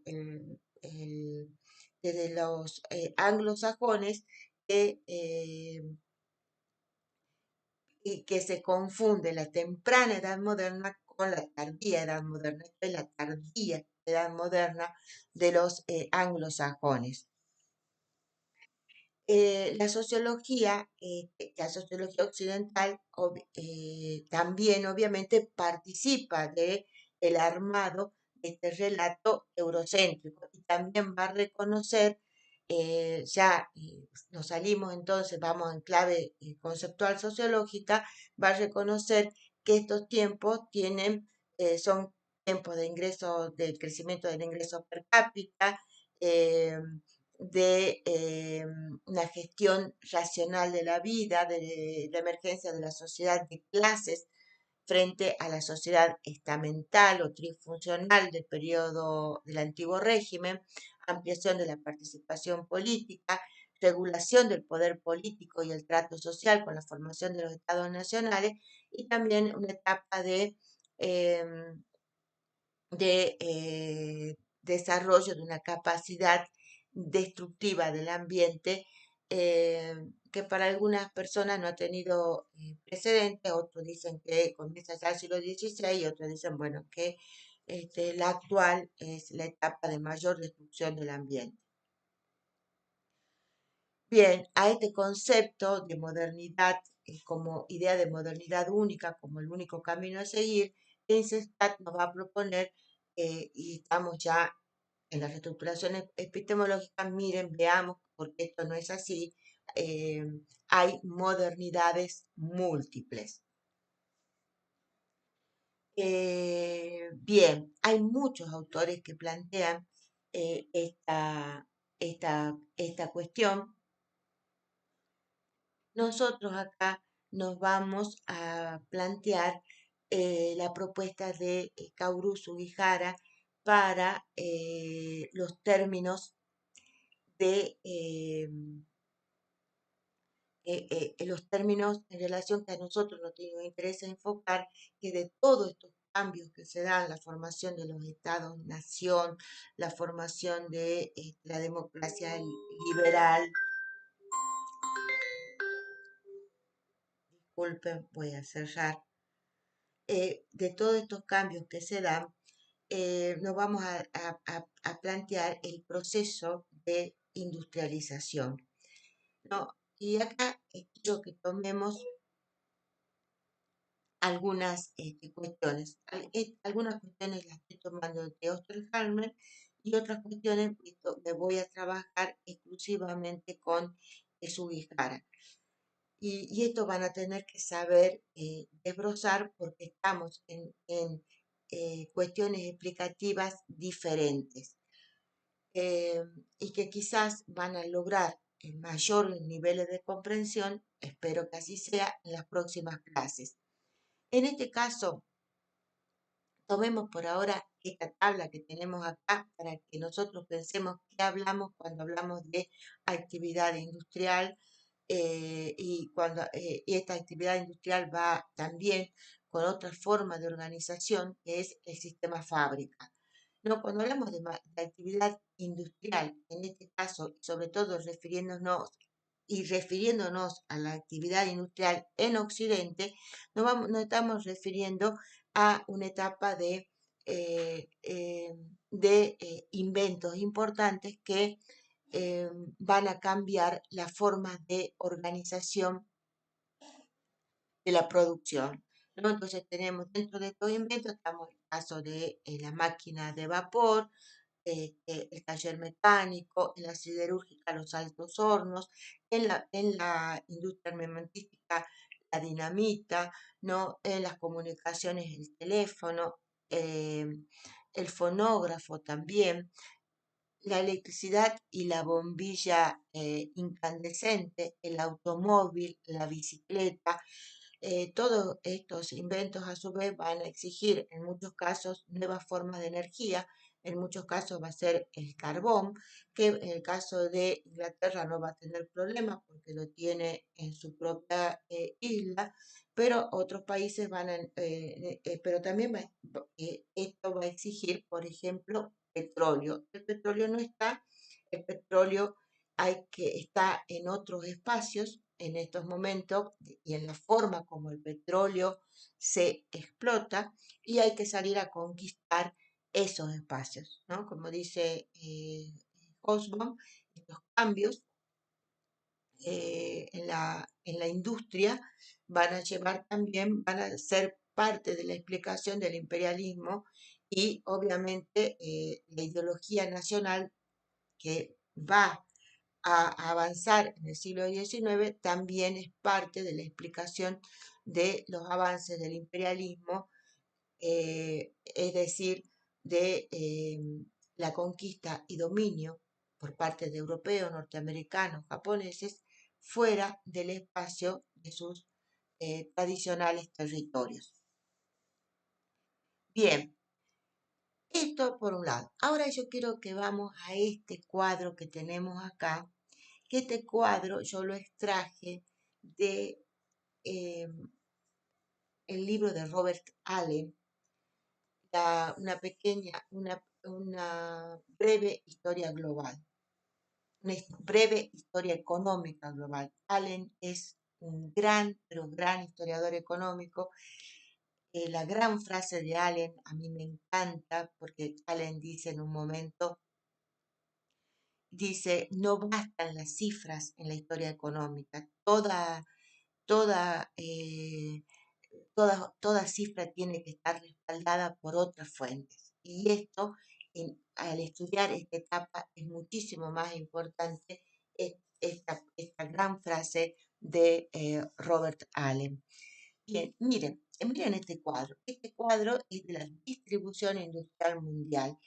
los anglosajones, que, y que se confunde la temprana edad moderna con la tardía edad moderna. Esta es la tardía edad moderna de los anglosajones. La sociología occidental también obviamente participa de el armado de este relato eurocéntrico y también va a reconocer, nos salimos entonces, vamos en clave conceptual sociológica, va a reconocer que estos tiempos son tiempos de ingreso, del crecimiento del ingreso per cápita, eh, de una gestión racional de la vida, de la emergencia de la sociedad de clases frente a la sociedad estamental o trifuncional del periodo del antiguo régimen, ampliación de la participación política, regulación del poder político y el trato social con la formación de los estados nacionales y también una etapa em, de desarrollo de una capacidad destructiva del ambiente eh, que para algunas personas no ha tenido precedente, otros dicen que comienza ya el siglo XVI y otros dicen, bueno, que la actual es la etapa de mayor destrucción del ambiente. Bien, a este concepto de modernidad como idea de modernidad única, como el único camino a seguir, Eisenstadt nos va a proponer, y estamos ya en las reestructuraciones epistemológicas, miren, veamos, porque esto no es así, eh, hay modernidades múltiples. Bien, hay muchos autores que plantean esta cuestión. Nosotros acá nos vamos a plantear la propuesta de Kaoru Sugihara para los términos los términos en relación que a nosotros nos interesa enfocar, que de todos estos cambios que se dan, la formación de los estados-nación, la formación de la democracia liberal, disculpen, voy a cerrar, de todos estos cambios que se dan, nos vamos a plantear el proceso de industrialización, ¿no? Y acá quiero que tomemos algunas cuestiones. Algunas cuestiones las estoy tomando de Osterhalmer y otras cuestiones me voy a trabajar exclusivamente con Sugihara. Y esto van a tener que saber desbrozar porque estamos en cuestiones explicativas diferentes eh, y que quizás van a lograr mayores niveles de comprensión, espero que así sea, en las próximas clases. En este caso, tomemos por ahora esta tabla que tenemos acá para que nosotros pensemos qué hablamos cuando hablamos de actividad industrial y esta actividad industrial va también con otra forma de organización que es el sistema fábrica. No, cuando hablamos de actividad industrial, en este caso, sobre todo refiriéndonos a la actividad industrial en Occidente, nos estamos refiriendo a una etapa de inventos importantes que van a cambiar la forma de organización de la producción, ¿no? Entonces tenemos dentro de estos inventos, estamos en el caso de la máquina de vapor, el taller mecánico, en la siderúrgica, los altos hornos, en la industria armamentística, la dinamita, ¿no? En las comunicaciones, el teléfono, eh, el fonógrafo también, la electricidad y la bombilla incandescente, el automóvil, la bicicleta, todos estos inventos a su vez van a exigir en muchos casos nuevas formas de energía, en muchos casos va a ser el carbón, que en el caso de Inglaterra no va a tener problemas porque lo tiene en su propia isla, pero otros países pero también esto va a exigir, por ejemplo, petróleo. El petróleo no está, el petróleo está en otros espacios en estos momentos y en la forma como el petróleo se explota y hay que salir a conquistar esos espacios, ¿no? Como dice Hobsbawm, estos cambios en la industria van a ser parte de la explicación del imperialismo y obviamente la ideología nacional que va a avanzar en el siglo XIX también es parte de la explicación de los avances del imperialismo, es decir, de la conquista y dominio por parte de europeos, norteamericanos, japoneses, fuera del espacio de sus tradicionales territorios. Bien, esto por un lado. Ahora yo quiero que vamos a este cuadro que tenemos acá, que este cuadro yo lo extraje de eh, el libro de Robert Allen, una breve historia global, una breve historia económica global. Allen es un gran, pero gran historiador económico. La gran frase de Allen a mí me encanta porque Allen dice en un momento, dice, no bastan las cifras en la historia económica, toda, eh, toda cifra tiene que estar respaldada por otras fuentes. Y esto, al estudiar esta etapa, es muchísimo más importante esta gran frase de Robert Allen. Bien, miren este cuadro. Este cuadro es de la distribución industrial mundial.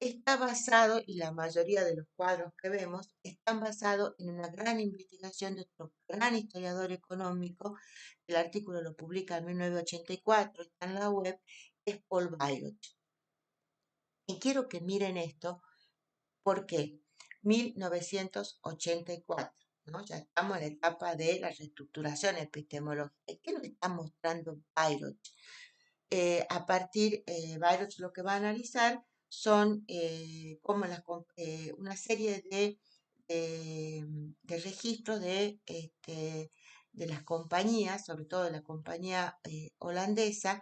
Está basado, y la mayoría de los cuadros que vemos, están basados en una gran investigación de otro gran historiador económico. El artículo lo publica en 1984, está en la web, es Paul Bayreuth. Y quiero que miren esto, porque 1984, ¿no? Ya estamos en la etapa de la reestructuración epistemológica. ¿Qué nos está mostrando Bayreuth? Bayreuth lo que va a analizar son una serie de registros de las compañías, sobre todo de la compañía holandesa,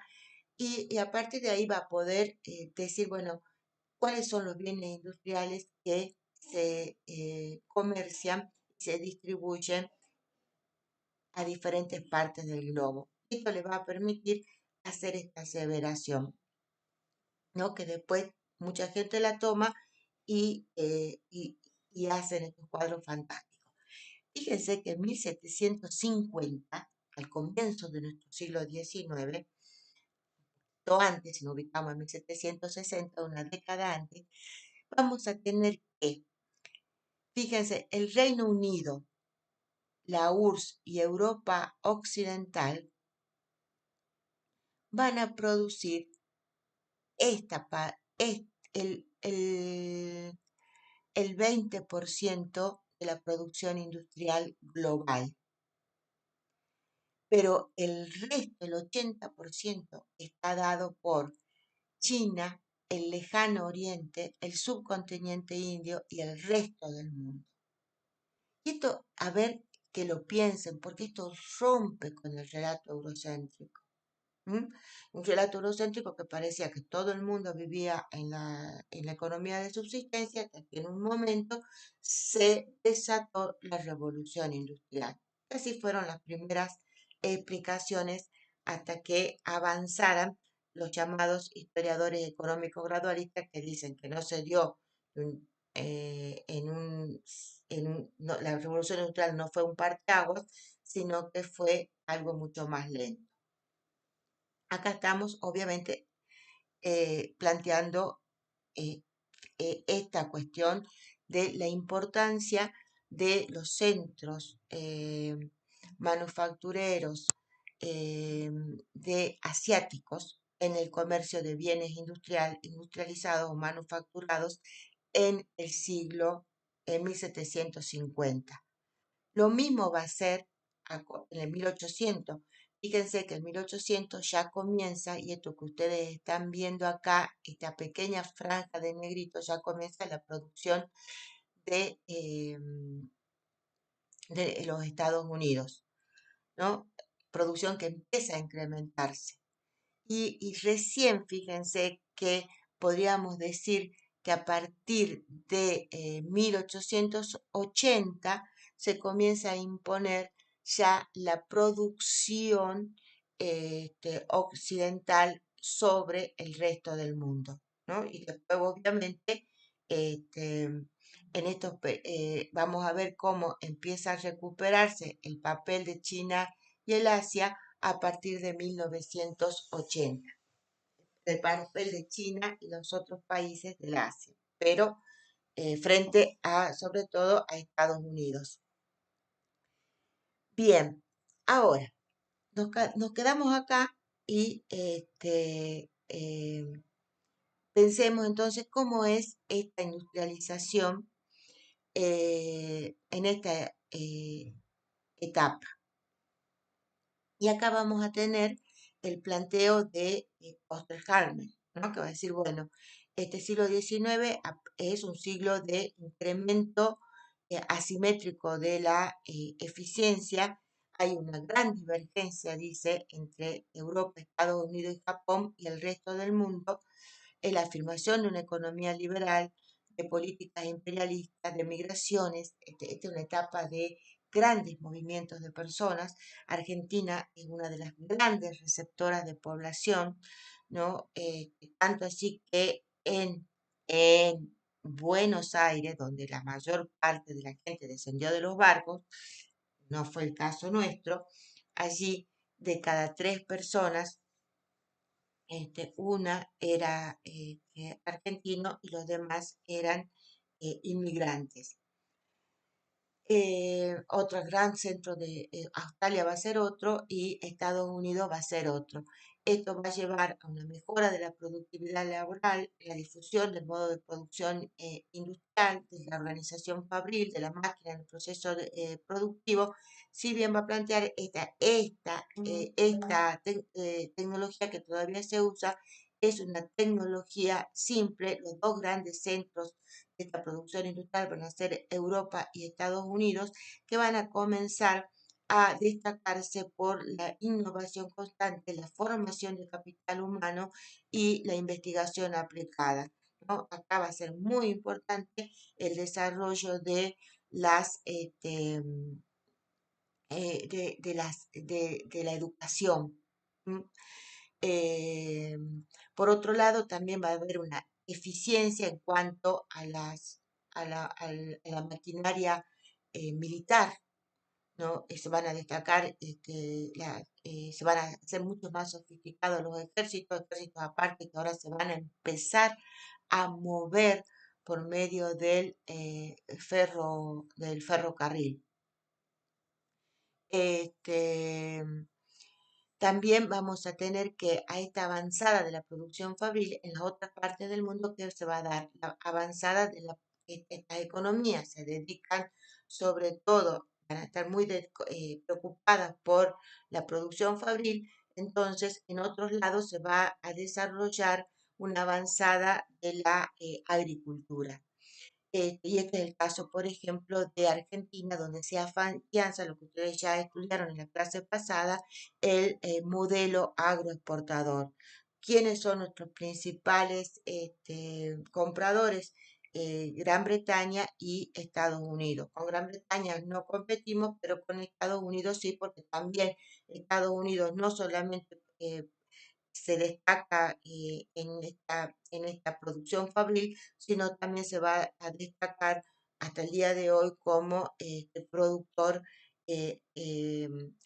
y a partir de ahí va a poder decir, bueno, cuáles son los bienes industriales que se comercian y se distribuyen a diferentes partes del globo. Esto le va a permitir hacer esta aseveración, ¿no? Que después mucha gente la toma y hacen estos cuadros fantásticos. Fíjense que en 1750, al comienzo de nuestro siglo XIX, o antes, si nos ubicamos en 1760, una década antes, vamos a tener que, fíjense, el Reino Unido, la URSS y Europa Occidental van a producir el 20% de la producción industrial global, pero el resto, el 80%, está dado por China, el lejano oriente, el subcontinente indio y el resto del mundo. Y esto, a ver que lo piensen, porque esto rompe con el relato eurocéntrico. ¿Mm? Un relato eurocéntrico que parecía que todo el mundo vivía en la economía de subsistencia, hasta que en un momento se desató la revolución industrial. Así fueron las primeras explicaciones hasta que avanzaran los llamados historiadores económicos gradualistas que dicen que no se dio un- en un, la revolución industrial no fue un parteaguas, sino que fue algo mucho más lento. Acá estamos, obviamente, planteando eh, esta cuestión de la importancia de los centros manufactureros de asiáticos en el comercio de bienes industrializados o manufacturados en el siglo en 1750. Lo mismo va a ser en el 1800. Fíjense que en 1800 ya comienza, y esto que ustedes están viendo acá, esta pequeña franja de negrito, ya comienza la producción de los Estados Unidos, ¿no? Producción que empieza a incrementarse. Y recién fíjense que podríamos decir que a partir de 1880 se comienza a imponer ya la producción occidental sobre el resto del mundo, ¿no? Y después, obviamente, vamos a ver cómo empieza a recuperarse el papel de China y el Asia a partir de 1980, el papel de China y los otros países del Asia, pero frente a, sobre todo, a Estados Unidos. Bien, ahora nos quedamos acá y pensemos entonces cómo es esta industrialización en esta etapa. Y acá vamos a tener el planteo de Osterhalmer, ¿no? Que va a decir, bueno, este siglo XIX es un siglo de incremento asimétrico de la eficiencia. Hay una gran divergencia, dice, entre Europa, Estados Unidos y Japón y el resto del mundo en la afirmación de una economía liberal, de políticas imperialistas, de migraciones. Esta es una etapa de grandes movimientos de personas. Argentina es una de las grandes receptoras de población, ¿no? Tanto así que en Buenos Aires, donde la mayor parte de la gente descendió de los barcos, no fue el caso nuestro, allí de cada tres personas una era argentino y los demás eran inmigrantes. Otro gran centro de Australia va a ser otro y Estados Unidos va a ser otro. Esto va a llevar a una mejora de la productividad laboral, la difusión del modo de producción industrial, de la organización fabril, de la máquina en el proceso productivo, si bien va a plantear esta tecnología que todavía se usa, es una tecnología simple. Los dos grandes centros de esta producción industrial van a ser Europa y Estados Unidos, que van a comenzar a destacarse por la innovación constante, la formación de capital humano y la investigación aplicada, ¿no? Acá va a ser muy importante el desarrollo de las de la educación. ¿M? Eh, por otro lado, también va a haber una eficiencia en cuanto a a la maquinaria militar, ¿no? Se van a destacar, se van a hacer mucho más sofisticados los ejércitos aparte que ahora se van a empezar a mover por medio del ferrocarril. Este, También vamos a tener que a esta avanzada de la producción fabril en las otras partes del mundo que se va a dar, la avanzada de estas economías se dedican sobre todo, van a estar muy preocupadas por la producción fabril, entonces en otros lados se va a desarrollar una avanzada de la agricultura. Y este es el caso, por ejemplo, de Argentina, donde se afianza lo que ustedes ya estudiaron en la clase pasada, el modelo agroexportador. ¿Quiénes son nuestros principales compradores? Gran Bretaña y Estados Unidos. Con Gran Bretaña no competimos, pero con Estados Unidos sí, porque también Estados Unidos no solamente se destaca en esta producción fabril, sino también se va a destacar hasta el día de hoy como productor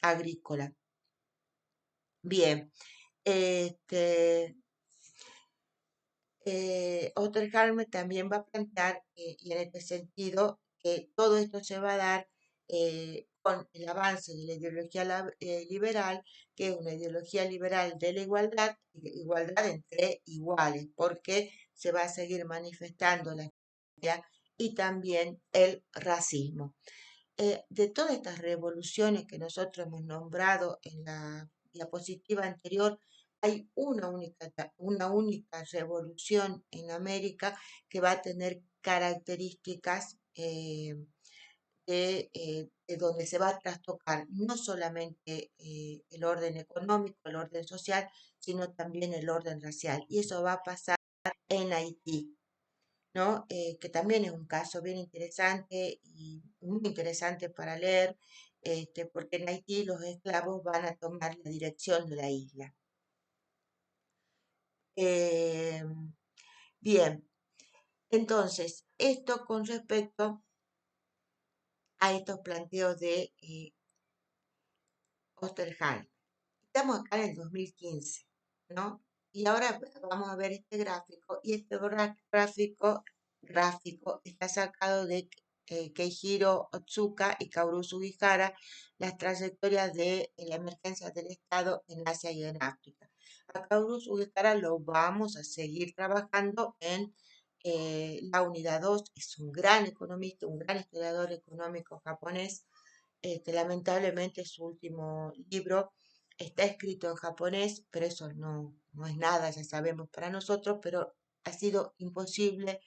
agrícola. Bien, este, Otterhalme también va a plantear, y en este sentido, que todo esto se va a dar con el avance de la ideología liberal, que es una ideología liberal de la igualdad, igualdad entre iguales, porque se va a seguir manifestando la equidad y también el racismo. De todas estas revoluciones que nosotros hemos nombrado en la diapositiva anterior, hay una única revolución en América que va a tener características de donde se va a trastocar no solamente el orden económico, el orden social, sino también el orden racial. Y eso va a pasar en Haití, ¿no? Que también es un caso bien interesante y muy interesante para leer. porque en Haití los esclavos van a tomar la dirección de la isla. Eh, Bien, entonces, esto con respecto a estos planteos de Osterhal. Estamos acá en el 2015, ¿no? Y ahora vamos a ver este gráfico, y este gráfico está sacado de Keihiro Otsuka y Kaoru Sugihara, las trayectorias de la emergencia del Estado en Asia y en África. A Kaoru Sugihara lo vamos a seguir trabajando en la unidad 2. Es un gran economista, un gran historiador económico japonés. Lamentablemente su último libro está escrito en japonés, pero eso no es nada, ya sabemos para nosotros, pero ha sido imposible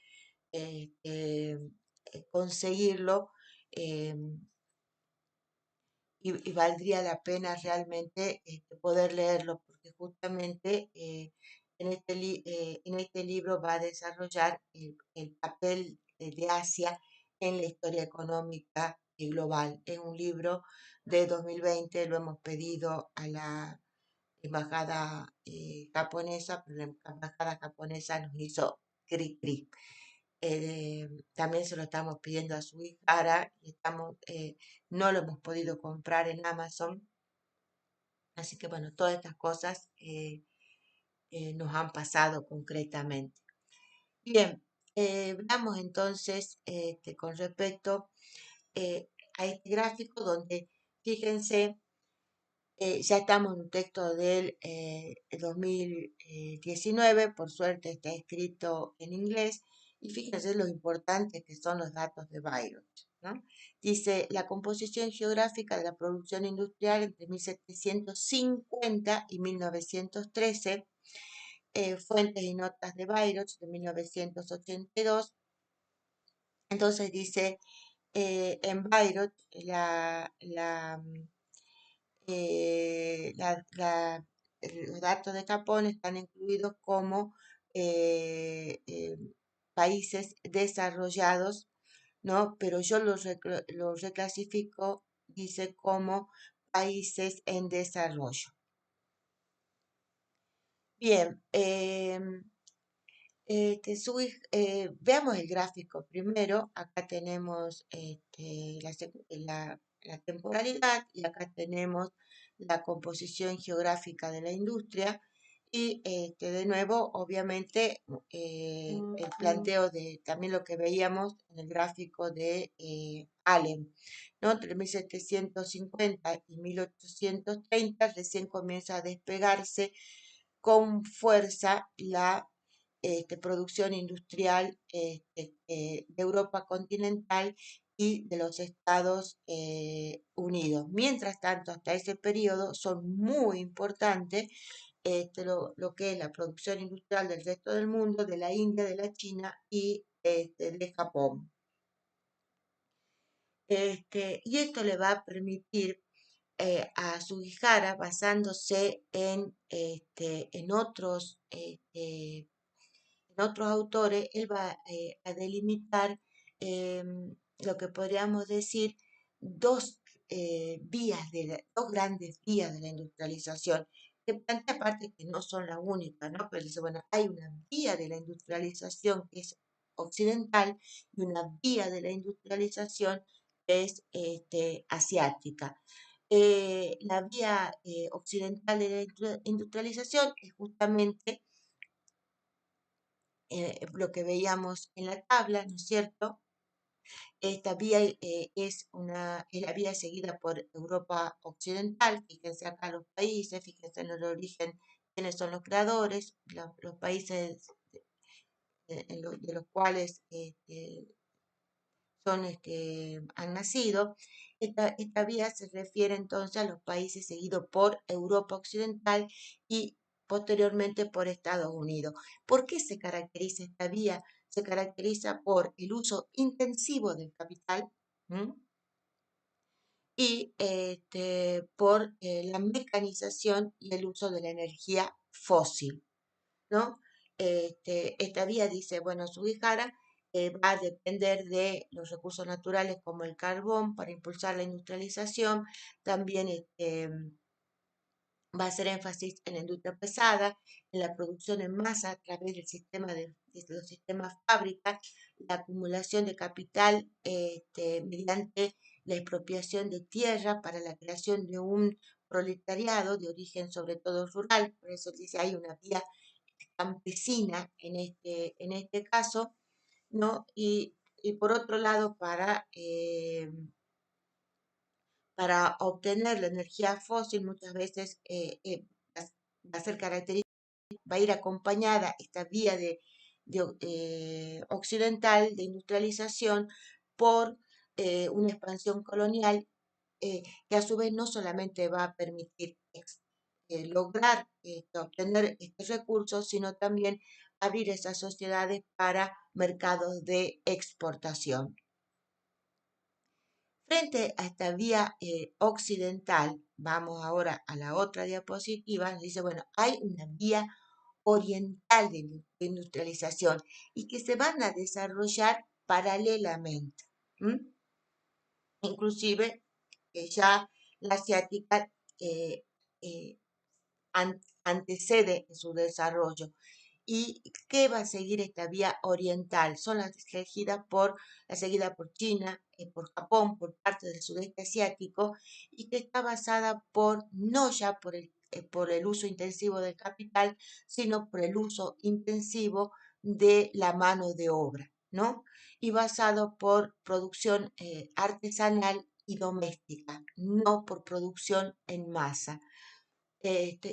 conseguirlo, eh, y valdría la pena realmente poder leerlo, porque justamente en este libro va a desarrollar el papel de Asia en la historia económica y global. Es un libro de 2020, lo hemos pedido a la embajada japonesa, pero la embajada japonesa nos hizo cri-cri. También se lo estamos pidiendo a su hija y no lo hemos podido comprar en Amazon. Así que bueno, todas estas cosas nos han pasado concretamente. Bien, veamos entonces con respecto a este gráfico donde, fíjense, ya estamos en un texto del 2019, por suerte está escrito en inglés, y fíjense lo importantes que son los datos de Byron, ¿no? Dice, la composición geográfica de la producción industrial entre 1750 y 1913, fuentes y notas de Bayreuth de 1982. Entonces dice, en Bayreuth los datos de Japón están incluidos como países desarrollados, ¿no? Pero yo los reclasifico, dice, como países en desarrollo. Bien, veamos el gráfico primero. Acá tenemos la temporalidad, y acá tenemos la composición geográfica de la industria, y de nuevo, obviamente, el planteo de también lo que veíamos en el gráfico de Allen, ¿no? Entre 1750 y 1830 recién comienza a despegarse con fuerza la producción industrial de Europa continental y de los Estados Unidos. Mientras tanto, hasta ese periodo son muy importantes lo que es la producción industrial del resto del mundo, de la India, de la China y de Japón. Y esto le va a permitir a Sugihara, basándose en otros autores, él va a delimitar lo que podríamos decir dos dos grandes vías de la industrialización, que plantea aparte que no son las únicas, ¿no? Pero dice, bueno, hay una vía de la industrialización que es occidental y una vía de la industrialización que es asiática. La vía occidental de la industrialización es justamente lo que veíamos en la tabla, ¿no es cierto? Esta vía es la vía seguida por Europa Occidental. Fíjense acá los países, fíjense en el origen, quiénes son los creadores, los países de los cuales han nacido. Esta vía se refiere entonces a los países seguidos por Europa Occidental y posteriormente por Estados Unidos. ¿Por qué se caracteriza esta vía? Se caracteriza por el uso intensivo del capital, ¿m? Y por la mecanización y el uso de la energía fósil, ¿no? Esta vía, dice, bueno, Sugihara, va a depender de los recursos naturales como el carbón para impulsar la industrialización. También va a hacer énfasis en la industria pesada, en la producción en masa a través del sistema de los sistemas fábricas, la acumulación de capital mediante la expropiación de tierra para la creación de un proletariado de origen sobre todo rural. Por eso dice hay una vía campesina en este caso, ¿no? Y por otro lado, para obtener la energía fósil muchas veces va a ser característica, va a ir acompañada esta vía occidental de industrialización por una expansión colonial que a su vez no solamente va a permitir lograr obtener estos recursos, sino también abrir esas sociedades para mercados de exportación. Frente a esta vía occidental, vamos ahora a la otra diapositiva, nos dice, bueno, hay una vía oriental de industrialización y que se van a desarrollar paralelamente. ¿M? Inclusive ya la asiática eh, eh, antecede en su desarrollo. ¿Y qué va a seguir esta vía oriental? Son las regidas la seguida por China, por Japón, por parte del sudeste asiático, y que está basada no ya por el uso intensivo del capital, sino por el uso intensivo de la mano de obra, ¿no? Y basado por producción artesanal y doméstica, no por producción en masa.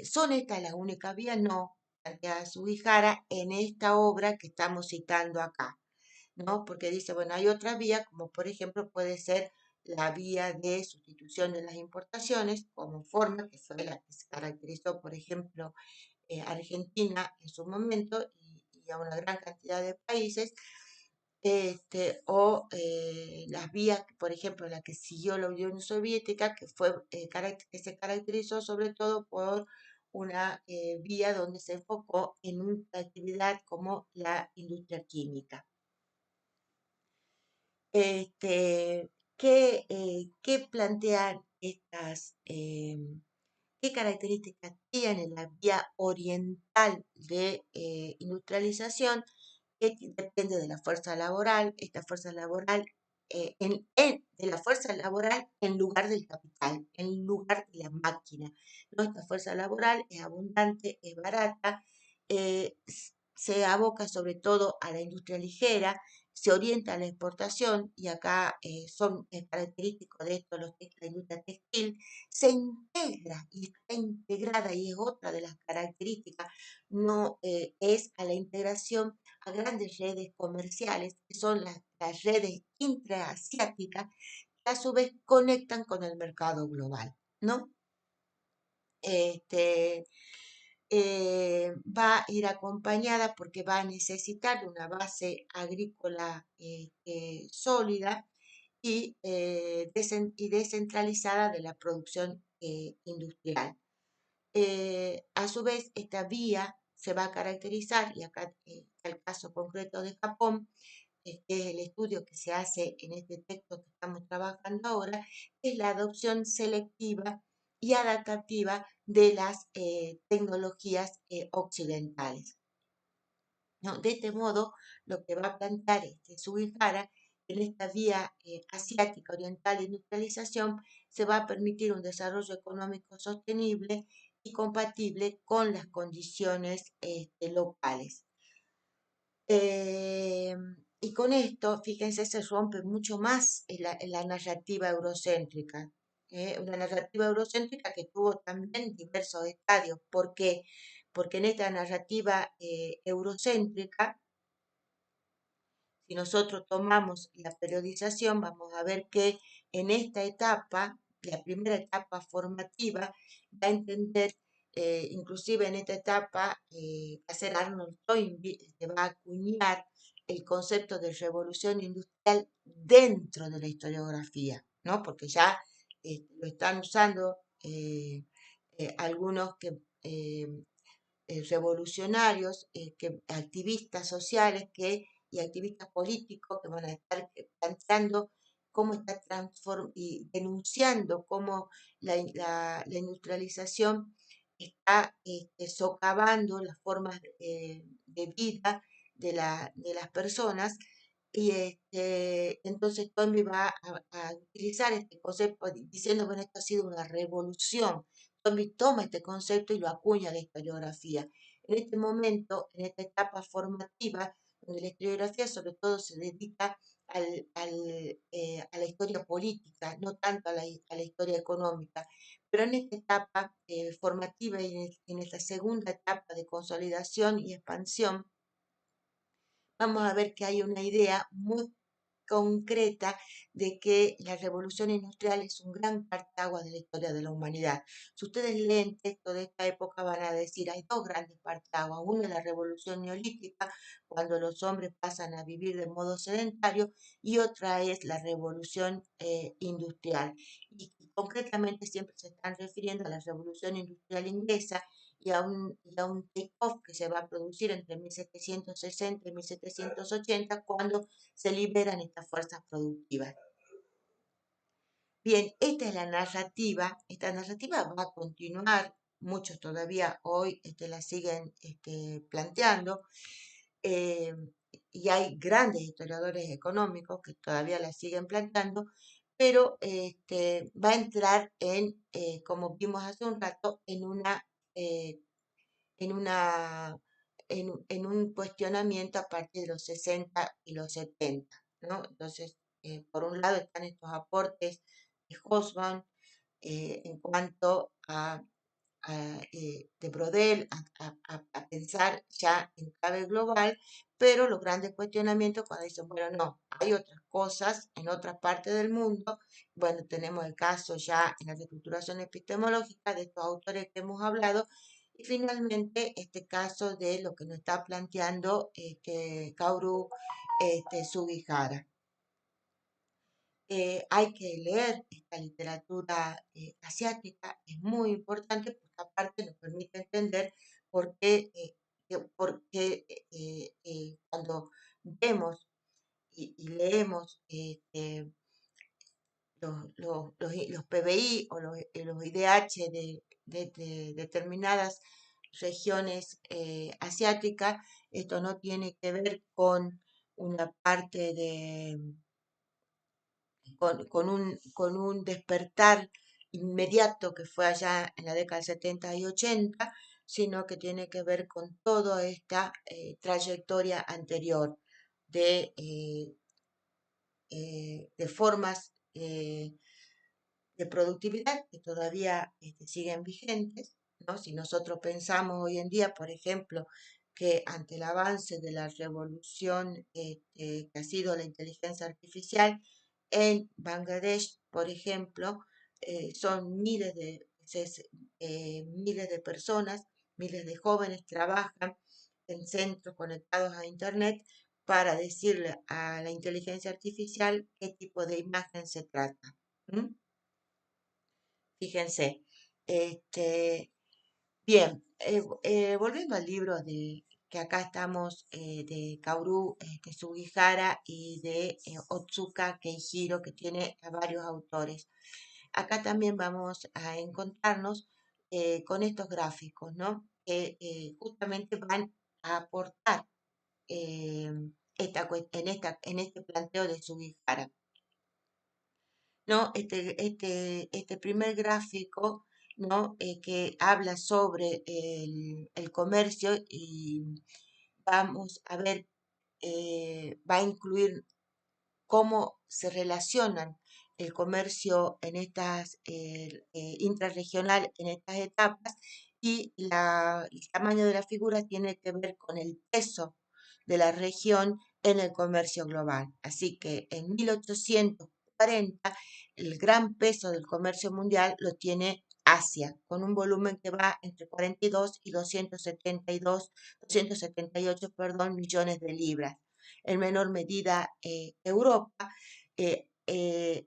¿Son estas las únicas vías? No, plantea Subijara en esta obra que estamos citando acá, ¿no? Porque dice, bueno, hay otra vía, como por ejemplo puede ser la vía de sustitución de las importaciones, como forma que fue la que se caracterizó, por ejemplo, Argentina en su momento y a una gran cantidad de países, o las vías, por ejemplo, la que siguió la Unión Soviética, que se caracterizó sobre todo por una vía donde se enfocó en una actividad como la industria química. Este, ¿qué plantean qué características tiene la vía oriental de industrialización? Que depende de la fuerza laboral, esta fuerza laboral, de la fuerza laboral en lugar del capital, en lugar de la máquina. ¿No? Esta fuerza laboral es abundante, es barata, se aboca sobre todo a la industria ligera, se orienta a la exportación, y acá es característico de esto la industria textil, se integra y está integrada, y es otra de las características, no es a la integración a grandes redes comerciales, que son las redes intraasiáticas, que a su vez conectan con el mercado global, ¿no? Este, va a ir acompañada porque va a necesitar una base agrícola sólida y descentralizada de la producción industrial. A su vez, esta vía se va a caracterizar, y acá está el caso concreto de Japón, que es el estudio que se hace en este texto que estamos trabajando ahora, es la adopción selectiva y adaptativa de las tecnologías occidentales, ¿no? De este modo, lo que va a plantear Sugihara en esta vía asiática oriental de industrialización, se va a permitir un desarrollo económico sostenible y compatible con las condiciones locales. Y con esto, fíjense, se rompe mucho más en la narrativa eurocéntrica. Una narrativa eurocéntrica que tuvo también diversos estadios. ¿Por qué? Porque en esta narrativa eurocéntrica, si nosotros tomamos la periodización, vamos a ver que en esta etapa, la primera etapa formativa, va a entender, inclusive en esta etapa, va a ser Arnold Toynbee que va a acuñar el concepto de revolución industrial dentro de la historiografía, ¿no? Porque ya lo están usando algunos revolucionarios, activistas sociales que y activistas políticos que van a estar planteando cómo está y denunciando cómo la industrialización está socavando las formas de vida de las personas. Y entonces Tommy va a utilizar este concepto diciendo, bueno, esto ha sido una revolución. Tommy toma este concepto y lo acuña a la historiografía. En este momento, en esta etapa formativa, donde la historiografía sobre todo se dedica a la historia política, no tanto a la historia económica. Pero en esta etapa formativa y en esta segunda etapa de consolidación y expansión, vamos a ver que hay una idea muy concreta de que la revolución industrial es un gran parteaguas de la historia de la humanidad. Si ustedes leen textos de esta época van a decir, hay dos grandes parteaguas, una es la revolución neolítica, cuando los hombres pasan a vivir de modo sedentario, y otra es la revolución industrial. Y concretamente siempre se están refiriendo a la revolución industrial inglesa y a un take-off que se va a producir entre 1760 y 1780, cuando se liberan estas fuerzas productivas. Bien, esta es la narrativa. Esta narrativa va a continuar, muchos todavía hoy la siguen planteando, eh, y hay grandes historiadores económicos que todavía la siguen planteando, pero va a entrar como vimos hace un rato, eh, en una, en un cuestionamiento a partir de los 60 y los 70, ¿no? Entonces, por un lado están estos aportes de Hobsbawm en cuanto de Brodel a pensar ya en clave global, pero los grandes cuestionamientos cuando dicen, bueno, no, hay otras cosas en otras partes del mundo. Bueno, tenemos el caso ya en la reestructuración epistemológica de estos autores que hemos hablado, y finalmente este caso de lo que nos está planteando Kaoru Sugihara. Hay que leer esta literatura asiática, es muy importante porque aparte nos permite entender por qué, cuando vemos y leemos los PBI o los IDH de determinadas regiones asiáticas, esto no tiene que ver con una parte con un despertar inmediato que fue allá en la década del 70 y 80, sino que tiene que ver con toda esta trayectoria anterior de formas de productividad que todavía siguen vigentes, ¿no? Si nosotros pensamos hoy en día, por ejemplo, que ante el avance de la revolución que ha sido la inteligencia artificial en Bangladesh, por ejemplo, son miles de personas, miles de jóvenes trabajan en centros conectados a Internet para decirle a la inteligencia artificial qué tipo de imagen se trata. ¿M? Fíjense, este, bien, volviendo al libro que acá estamos, de Kaoru Sugihara y de Otsuka Keihiro, que tiene a varios autores. Acá también vamos a encontrarnos con estos gráficos, ¿no? Que justamente van a aportar eh, en este planteo de Sugihara. ¿No? Este primer gráfico, ¿no? Que habla sobre el comercio, y vamos a ver, va a incluir cómo se relacionan el comercio en estas intrarregional en estas etapas, y el tamaño de la figura tiene que ver con el peso de la región en el comercio global. Así que en 1840 el gran peso del comercio mundial lo tiene Asia, con un volumen que va entre 42 y 278, perdón, millones de libras. En menor medida Europa.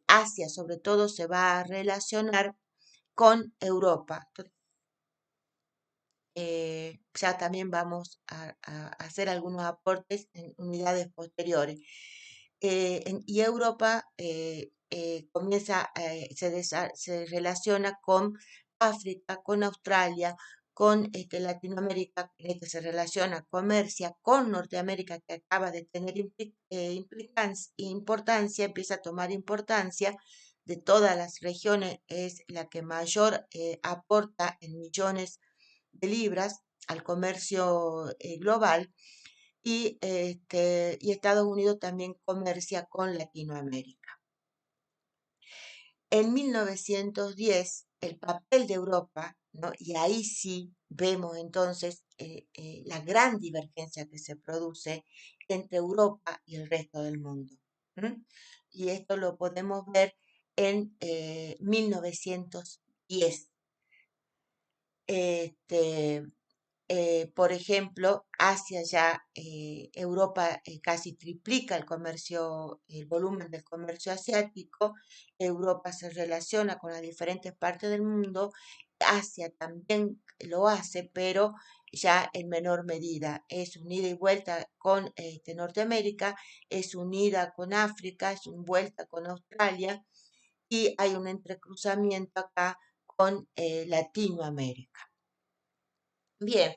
Asia sobre todo se va a relacionar con Europa. ya también vamos a hacer algunos aportes en unidades posteriores. Y Europa se relaciona con África, con Australia, con Latinoamérica, que se relaciona, comercia con Norteamérica, que acaba de tener importancia, empieza a tomar importancia. De todas las regiones es la que mayor aporta en millones de libras al comercio global y Estados Unidos también comercia con Latinoamérica. En 1910, el papel de Europa, ¿no? Y ahí sí vemos entonces la gran divergencia que se produce entre Europa y el resto del mundo. ¿M? Y esto lo podemos ver en 1910. Este, por ejemplo, Asia ya, Europa casi triplica el volumen del comercio asiático, Europa se relaciona con las diferentes partes del mundo, Asia también lo hace, pero ya en menor medida. Es unida y vuelta con Norteamérica, es unida con África, es un vuelta con Australia y hay un entrecruzamiento acá con Latinoamérica. Bien,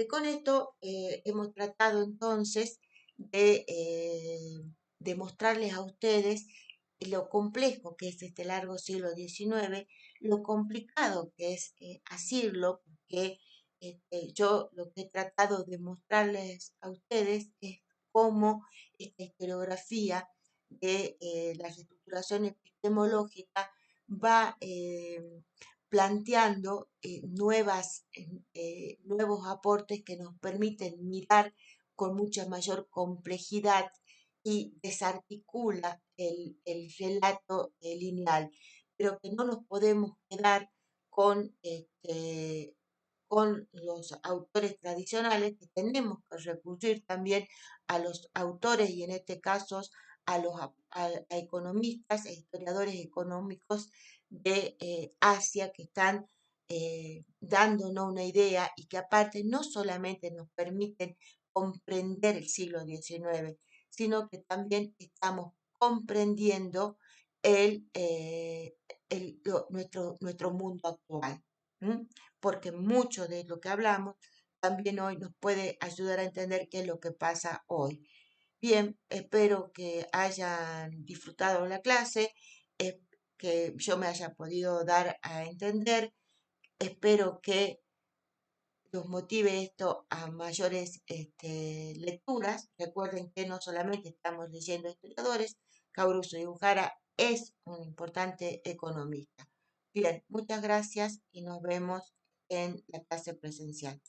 con esto hemos tratado entonces de demostrarles a ustedes lo complejo que es este largo siglo XIX, lo complicado que es asirlo, porque yo lo que he tratado de mostrarles a ustedes es cómo esta historiografía de la reestructuración epistemológica va planteando nuevos aportes que nos permiten mirar con mucha mayor complejidad y desarticula el relato lineal, pero que no nos podemos quedar con, con los autores tradicionales, que tenemos que recurrir también a los autores y en este caso a economistas e historiadores económicos de Asia que están dándonos una idea y que aparte no solamente nos permiten comprender el siglo XIX, sino que también estamos comprendiendo nuestro mundo actual. ¿M? Porque mucho de lo que hablamos también hoy nos puede ayudar a entender qué es lo que pasa hoy. Bien, espero que hayan disfrutado la clase, eh, que yo me haya podido dar a entender. Espero que los motive esto a mayores lecturas. Recuerden que no solamente estamos leyendo historiadores, Cauruso y Ujara es un importante economista. Bien, muchas gracias y nos vemos en la clase presencial.